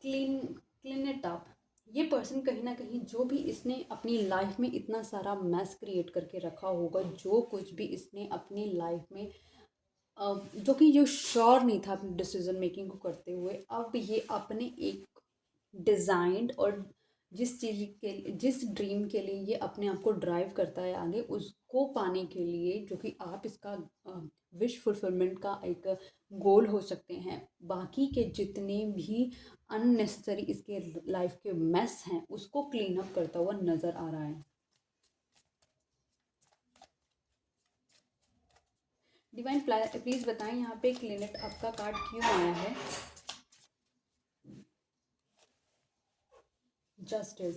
Clean it up. ये पर्सन कहीं ना कहीं जो भी इसने अपनी लाइफ में इतना सारा मैस क्रिएट करके रखा होगा, जो कुछ भी इसने अपनी लाइफ में जो कि जो श्योर नहीं था अपनी डिसीजन मेकिंग को करते हुए, अब ये अपने एक डिज़ाइंड और जिस ड्रीम के लिए ये अपने आप को ड्राइव करता है आगे, उसको पाने के लिए, जो कि आप इसका विश फुलफिलमेंट का एक गोल हो सकते हैं, बाकी के जितने भी अननेसेसरी इसके लाइफ के मैस हैं उसको क्लीन अप करता हुआ नज़र आ रहा है। डिवाइन प्लीज़ बताएं यहाँ पे क्लीन इट अप का कार्ड क्यों आया है। जस्टिस,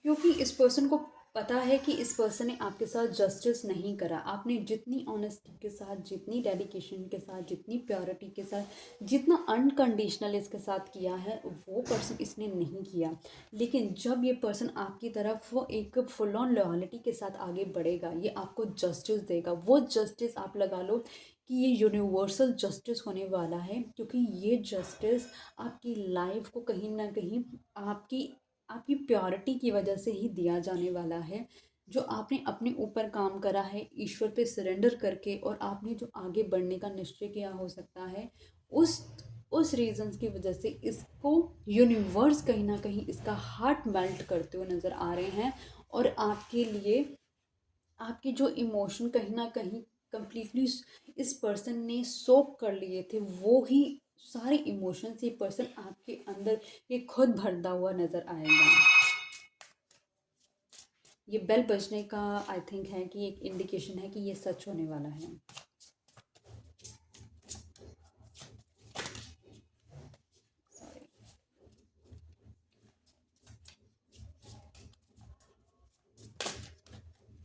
क्योंकि इस पर्सन को पता है कि इस पर्सन ने आपके साथ जस्टिस नहीं करा। आपने जितनी ऑनेस्टी के साथ, जितनी डेडिकेशन के साथ, जितनी प्योरिटी के साथ, जितना अनकंडीशनल इसके साथ किया है, वो पर्सन इसने नहीं किया। लेकिन जब ये पर्सन आपकी तरफ वो एक फुल ऑन लॉयल्टी के साथ आगे बढ़ेगा, ये आपको जस्टिस देगा। वो जस्टिस आप लगा लो कि ये यूनिवर्सल जस्टिस होने वाला है, क्योंकि ये जस्टिस आपकी लाइफ को कहीं ना कहीं आपकी आपकी प्योरिटी की वजह से ही दिया जाने वाला है। जो आपने अपने ऊपर काम करा है ईश्वर पे सरेंडर करके, और आपने जो आगे बढ़ने का निश्चय किया हो सकता है, उस उस रीजंस की वजह से इसको यूनिवर्स कहीं ना कहीं इसका हार्ट मेल्ट करते हुए नज़र आ रहे हैं, और आपके लिए आपके जो इमोशन कहीं ना कहीं कंप्लीटली इस पर्सन ने सोक कर लिए थे, वो ही सारे इमोशंस ये पर्सन आपके अंदर ये खुद भरता हुआ नज़र आएगा। ये बेल बजने का आई थिंक है कि एक इंडिकेशन है कि ये सच होने वाला है।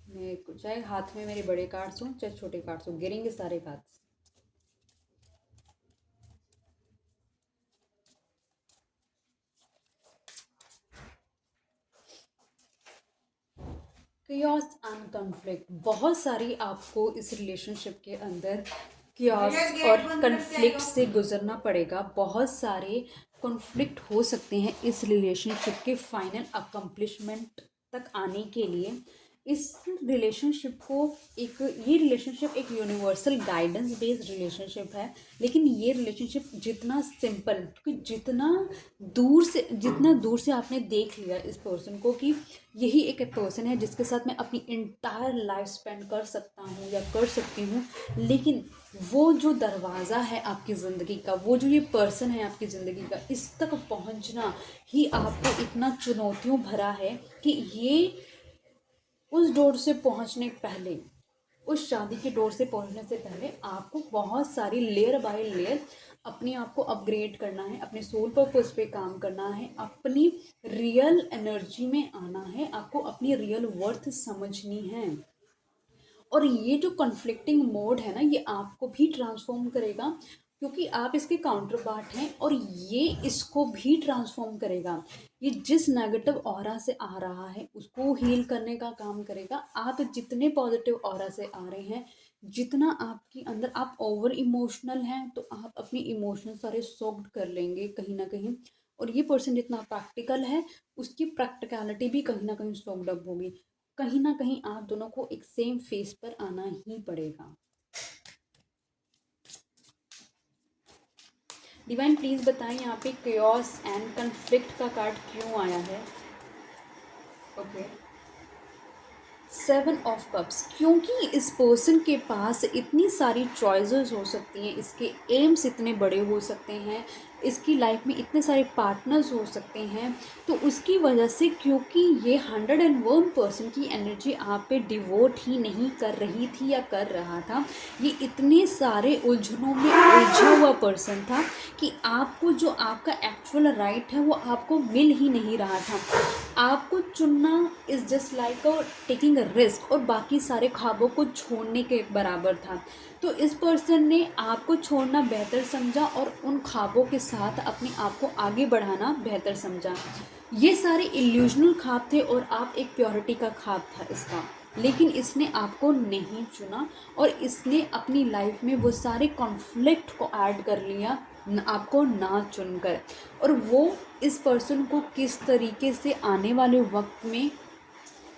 मेरे को चाहे हाथ में मेरे बड़े कार्ड्स हों चाहे छोटे कार्ड्स हों, गिरेंगे सारे कार्ड्स। chaos एंड कन्फ्लिक्ट, बहुत सारी आपको इस रिलेशनशिप के अंदर chaos और कन्फ्लिक्ट से गुजरना पड़ेगा। बहुत सारे कॉन्फ्लिक्ट हो सकते हैं इस रिलेशनशिप के फाइनल अकम्पलिशमेंट तक आने के लिए। इस रिलेशनशिप को एक ये रिलेशनशिप एक यूनिवर्सल गाइडेंस बेस्ड रिलेशनशिप है, लेकिन ये रिलेशनशिप जितना सिंपल, क्योंकि जितना दूर से आपने देख लिया इस पर्सन को कि यही एक पर्सन है जिसके साथ मैं अपनी इंटायर लाइफ स्पेंड कर सकता हूँ या कर सकती हूँ, लेकिन वो जो दरवाज़ा है आपकी ज़िंदगी का, वो जो ये पर्सन है आपकी ज़िंदगी का, इस तक पहुँचना ही आपको इतना चुनौतियों भरा है कि ये उस डोर से पहुंचने पहले, उस शादी के डोर से पहुंचने से पहले आपको बहुत सारी लेयर बाय लेयर अपने आप को अपग्रेड करना है, अपने सोल पर्पस पे काम करना है, अपनी रियल एनर्जी में आना है, आपको अपनी रियल वर्थ समझनी है। और ये जो कॉन्फ्लिक्टिंग मोड है ना, ये आपको भी ट्रांसफॉर्म करेगा, क्योंकि आप इसके काउंटर पार्ट हैं, और ये इसको भी ट्रांसफॉर्म करेगा। ये जिस नेगेटिव ऑरा से आ रहा है उसको हील करने का काम करेगा। आप जितने पॉजिटिव ऑरा से आ रहे हैं, जितना आपके अंदर आप ओवर इमोशनल हैं, तो आप अपनी इमोशनल सारे सॉफ्ट कर लेंगे कहीं ना कहीं। और ये पर्सन जितना प्रैक्टिकल है, उसकी प्रैक्टिकलिटी भी कहीं ना कहीं सॉफ्ट अप होगी। कहीं ना कहीं आप दोनों को एक सेम फेस पर आना ही पड़ेगा। डिवाइन प्लीज बताएं यहाँ पे chaos एंड कन्फ्लिक्ट का कार्ड क्यों आया है। ओके, 7 ऑफ कप्स, क्योंकि इस पर्सन के पास इतनी सारी चॉइसेस हो सकती हैं, इसके एम्स इतने बड़े हो सकते हैं, इसकी लाइफ में इतने सारे पार्टनर्स हो सकते हैं, तो उसकी वजह से, क्योंकि ये 101% की एनर्जी आप पे डिवोट ही नहीं कर रही थी या कर रहा था, ये इतने सारे उलझनों में उलझा हुआ पर्सन था कि आपको जो आपका एक्चुअल राइट है वो आपको मिल ही नहीं रहा था। आपको चुनना is just like a taking a risk, और बाकी सारे ख्वाबों को छोड़ने के बराबर था। तो इस पर्सन ने आपको छोड़ना बेहतर समझा और उन ख्वाबों के साथ अपने आप को आगे बढ़ाना बेहतर समझा। ये सारे इल्यूजनल ख्वाब थे और आप एक प्योरिटी का ख्वाब था इसका, लेकिन इसने आपको नहीं चुना और इसने अपनी लाइफ में वो सारे कॉन्फ्लिक्ट को ऐड कर लिया आपको ना चुनकर। और वो इस पर्सन को किस तरीके से आने वाले वक्त में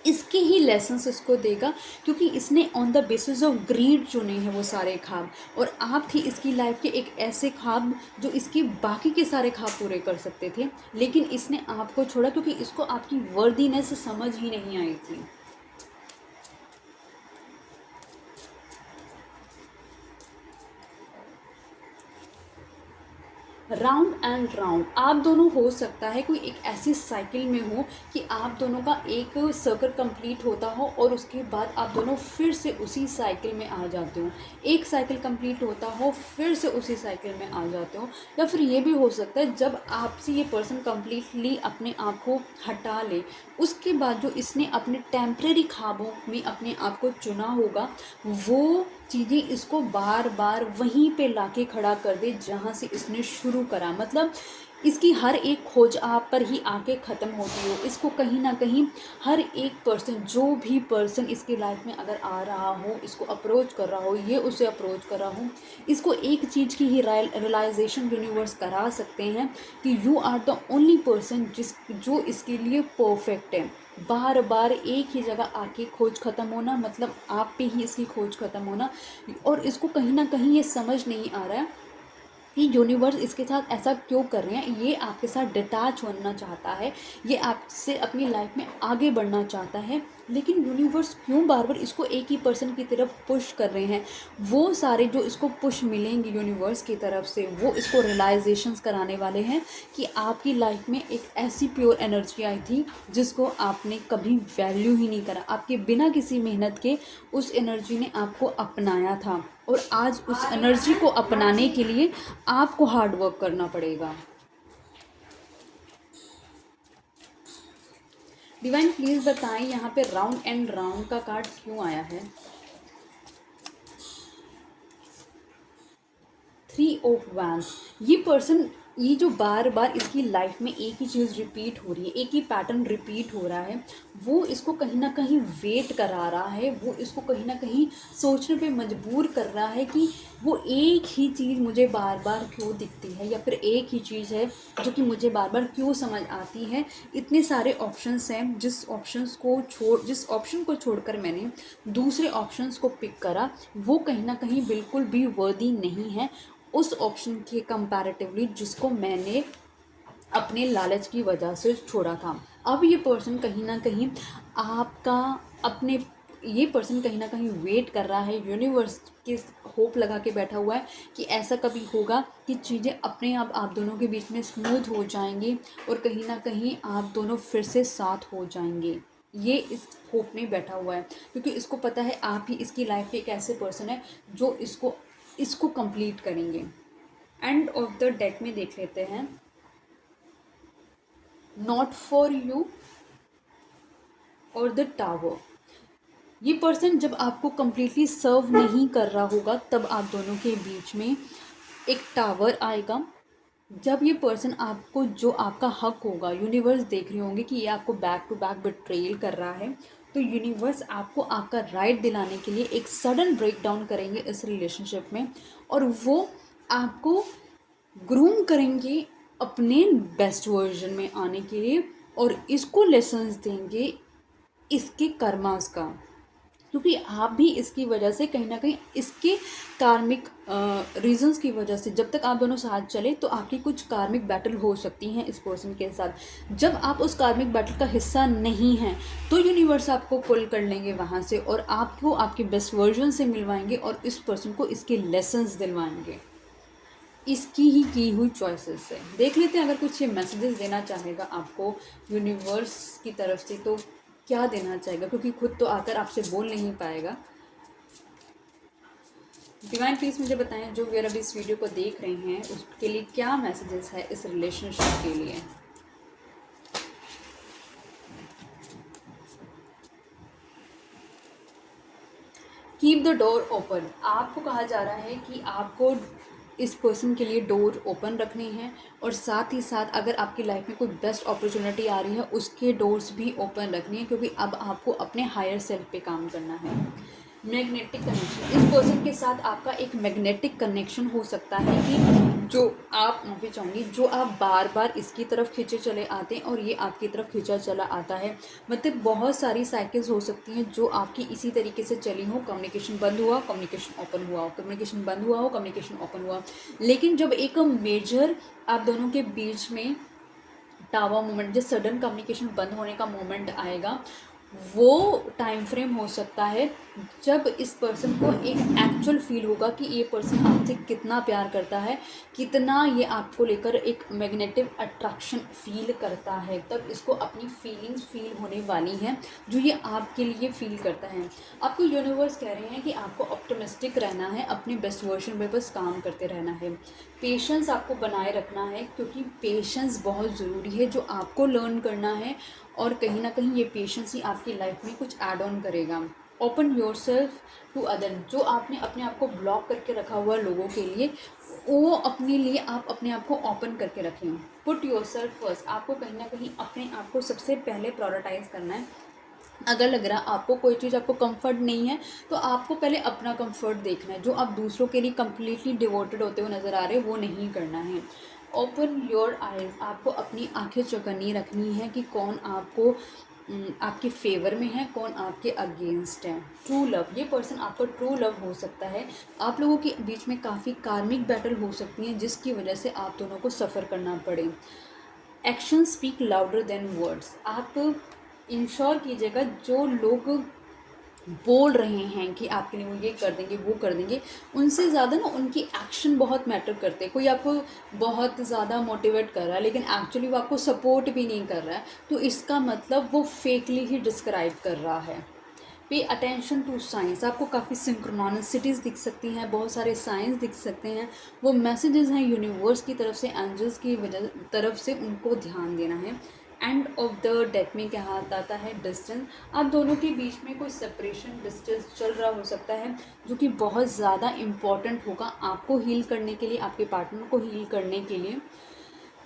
इसके ही लेसन्स इसको देगा, क्योंकि इसने on the basis of greed चुने हैं वो सारे ख्वाब, और आप थी इसकी लाइफ के एक ऐसे ख्वाब जो इसके बाकी के सारे ख्वाब पूरे कर सकते थे, लेकिन इसने आपको छोड़ा क्योंकि इसको आपकी वर्दीनेस समझ ही नहीं आई थी। राउंड एंड राउंड, आप दोनों हो सकता है कोई एक ऐसी साइकिल में हो कि आप दोनों का एक सर्कल कंप्लीट होता हो और उसके बाद आप दोनों फिर से उसी साइकिल में आ जाते हो। एक साइकिल कंप्लीट होता हो फिर से उसी साइकिल में आ जाते हो, या फिर ये भी हो सकता है जब आपसे ये पर्सन कंप्लीटली अपने आप को हटा ले, उसके बाद जो इसने अपने टेम्परेरी ख्वाबों में अपने आप को चुना होगा, वो चीज़ें इसको बार बार वहीं पे लाके खड़ा कर दे जहाँ से इसने शुरू करा। मतलब इसकी हर एक खोज आप पर ही आके ख़त्म होती हो। इसको कहीं ना कहीं हर एक पर्सन, जो भी पर्सन इसकी लाइफ में अगर आ रहा हो, इसको अप्रोच कर रहा हो, ये उसे अप्रोच कर रहा हो, इसको एक चीज़ की ही रियलाइजेशन यूनिवर्स करा सकते हैं कि you are the only person जो इसके लिए परफेक्ट है। बार बार एक ही जगह आके खोज ख़त्म होना, मतलब आप पे ही इसकी खोज ख़त्म होना। और इसको कहीं ना कहीं ये समझ नहीं आ रहा है कि यूनिवर्स इसके साथ ऐसा क्यों कर रहे हैं। ये आपके साथ डिटैच होना चाहता है, ये आपसे अपनी लाइफ में आगे बढ़ना चाहता है, लेकिन यूनिवर्स क्यों बार बार इसको एक ही पर्सन की तरफ पुश कर रहे हैं। वो सारे जो इसको पुश मिलेंगे यूनिवर्स की तरफ से, वो इसको रियलाइजेशंस कराने वाले हैं कि आपकी लाइफ में एक ऐसी प्योर एनर्जी आई थी जिसको आपने कभी वैल्यू ही नहीं करा। आपके बिना किसी मेहनत के उस एनर्जी ने आपको अपनाया था, और आज उस एनर्जी को अपनाने के लिए आपको हार्ड वर्क करना पड़ेगा। डिवाइन प्लीज़ बताएं यहाँ पे राउंड एंड राउंड का कार्ड क्यों आया है। 3 ऑफ वैंड्स, ये पर्सन ये जो बार बार इसकी लाइफ में एक ही चीज़ रिपीट हो रही है, एक ही पैटर्न रिपीट हो रहा है, वो इसको कहीं ना कहीं वेट करा रहा है, वो इसको कहीं ना कहीं सोचने पे मजबूर कर रहा है कि वो एक ही चीज़ मुझे बार बार क्यों दिखती है, या फिर एक ही चीज़ है जो कि मुझे बार बार क्यों समझ आती है। इतने सारे ऑप्शंस हैं, जिस ऑप्शन को छोड़कर मैंने दूसरे ऑप्शंस को पिक करा, वो कहीं ना कहीं बिल्कुल भी वर्दी नहीं है उस ऑप्शन के कंपैरेटिवली जिसको मैंने अपने लालच की वजह से छोड़ा था। अब ये पर्सन कहीं ना कहीं आपका अपने ये पर्सन कहीं ना कहीं वेट कर रहा है, यूनिवर्स के होप लगा के बैठा हुआ है कि ऐसा कभी होगा कि चीज़ें अपने आप दोनों के बीच में स्मूथ हो जाएंगी और कहीं ना कहीं आप दोनों फिर से साथ हो जाएंगे। ये इस होप में बैठा हुआ है क्योंकि इसको पता है आप ही इसकी लाइफ के एक ऐसे पर्सन है जो इसको इसको कंप्लीट करेंगे। एंड ऑफ द डेक में देख लेते हैं, नॉट फॉर यू और द टावर। ये पर्सन जब आपको कंप्लीटली सर्व नहीं कर रहा होगा तब आप दोनों के बीच में एक टावर आएगा। जब ये पर्सन आपको जो आपका हक होगा, यूनिवर्स देख रहे होंगे कि ये आपको बैक टू बैक बिट्रेल कर रहा है, तो यूनिवर्स आपको आपका राइट दिलाने के लिए एक सडन ब्रेक डाउन करेंगे इस रिलेशनशिप में, और वो आपको ग्रूम करेंगे अपने बेस्ट वर्जन में आने के लिए, और इसको लेसन्स देंगे इसके कर्मास का, क्योंकि आप भी इसकी वजह से कहीं ना कहीं इसके कार्मिक रीजंस की वजह से जब तक आप दोनों साथ चले तो आपकी कुछ कार्मिक बैटल हो सकती हैं इस पर्सन के साथ। जब आप उस कार्मिक बैटल का हिस्सा नहीं हैं तो यूनिवर्स आपको पुल कर लेंगे वहाँ से और आपको आपके बेस्ट वर्जन से मिलवाएंगे और इस पर्सन को इसके लेसन्स दिलवाएंगे इसकी ही की हुई चॉइसेस से। देख लेते हैं अगर कुछ ये मैसेजेस देना चाहेगा आपको यूनिवर्स की तरफ से तो क्या देना चाहेगा, क्योंकि खुद तो आकर आपसे बोल नहीं पाएगा। डिवाइन प्लीज़ मुझे बताएं जो भी अभी इस वीडियो को देख रहे हैं उसके लिए क्या मैसेजेस है इस रिलेशनशिप के लिए। Keep the door open. आपको कहा जा रहा है कि आपको इस पर्सन के लिए डोर ओपन रखनी है और साथ ही साथ अगर आपकी लाइफ में कोई बेस्ट अपॉर्चुनिटी आ रही है उसके डोर्स भी ओपन रखनी है, क्योंकि अब आपको अपने हायर सेल्फ पे काम करना है। मैग्नेटिक कनेक्शन, इस पर्सन के साथ आपका एक मैग्नेटिक कनेक्शन हो सकता है कि जो आप माफ़ी चाहूँगी जो आप बार बार इसकी तरफ खींचे चले आते हैं और ये आपकी तरफ खींचा चला आता है। मतलब बहुत सारी साइकिल्स हो सकती हैं जो आपकी इसी तरीके से चली हो, कम्युनिकेशन बंद हुआ, कम्युनिकेशन ओपन हुआ, कम्युनिकेशन बंद हुआ हो, कम्युनिकेशन ओपन हुआ। लेकिन जब एक मेजर आप दोनों के बीच में टावर मोमेंट, जो सडन कम्युनिकेशन बंद होने का मोमेंट आएगा, वो टाइम फ्रेम हो सकता है जब इस पर्सन को एक एक्चुअल फील होगा कि ये पर्सन आपसे कितना प्यार करता है, कितना ये आपको लेकर एक मैग्नेटिक अट्रैक्शन फील करता है। तब इसको अपनी फीलिंग्स फील होने वाली हैं जो ये आपके लिए फील करता है। आपको यूनिवर्स कह रहे हैं कि आपको ऑप्टिमिस्टिक रहना है, अपने बेस्ट वर्जन में बस काम करते रहना है, पेशेंस आपको बनाए रखना है, क्योंकि पेशेंस बहुत ज़रूरी है जो आपको लर्न करना है और कहीं ना कहीं ये पेशेंस ही आपकी लाइफ में कुछ ऐड ऑन करेगा। Open yourself to other, जो आपने अपने आप को ब्लॉक करके रखा हुआ लोगों के लिए वो अपने लिए आप अपने आप को ओपन करके रखें। पुट योर सेल्फ फर्स्ट, आपको कहीं ना कहीं अपने आप को सबसे पहले प्रायोरिटाइज करना है। अगर लग रहा आपको कोई चीज़ आपको कंफर्ट नहीं है तो आपको पहले अपना कंफर्ट देखना है। जो आप दूसरों के लिए कम्प्लीटली डिवोटेड होते हुए नज़र आ रहे हैं वो नहीं करना है। ओपन योर आइज़, आपको अपनी आंखें चौकन्नी रखनी है कि कौन आपको आपके फेवर में है, कौन आपके अगेंस्ट है। ट्रू लव, ये पर्सन आपका ट्रू लव हो सकता है। आप लोगों के बीच में काफ़ी कार्मिक बैटल हो सकती हैं जिसकी वजह से आप दोनों को सफ़र करना पड़े। Action speak louder than words, आप इंश्योर कीजिएगा जो लोग बोल रहे हैं कि आपके लिए वो ये कर देंगे वो कर देंगे, उनसे ज़्यादा ना उनकी एक्शन बहुत मैटर करते हैं। कोई आपको बहुत ज़्यादा मोटिवेट कर रहा है लेकिन एक्चुअली वो आपको सपोर्ट भी नहीं कर रहा है तो इसका मतलब वो फेकली ही डिस्क्राइब कर रहा है। पे अटेंशन टू साइंस, आपको काफ़ी सिंक्रोनिसिटीज़ दिख सकती हैं, बहुत सारे साइंस दिख सकते हैं, वो मैसेजेस हैं यूनिवर्स की तरफ से, एंजल्स की वजह तरफ से, उनको ध्यान देना है। एंड ऑफ द डेथ में क्या आता है, डिस्टेंस, आप दोनों के बीच में कोई सेपरेशन डिस्टेंस चल रहा हो सकता है जो कि बहुत ज़्यादा इम्पॉर्टेंट होगा आपको हील करने के लिए, आपके पार्टनर को हील करने के लिए।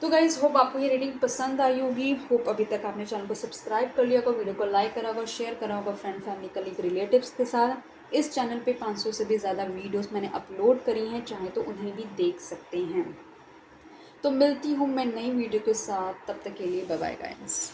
तो गाइज़ होप आपको ये रीडिंग पसंद आई होगी। होप अभी तक आपने चैनल को सब्सक्राइब कर लिया होगा, वीडियो को लाइक करा होगा, शेयर करा होगा फ्रेंड, फैमिली, कलीग, रिलेटिव्स के साथ। इस चैनल पे 500 से भी ज़्यादा वीडियोस मैंने अपलोड करी हैं, चाहे तो उन्हें भी देख सकते हैं। तो मिलती हूँ मैं नई वीडियो के साथ, तब तक के लिए बाय बाय गाइस।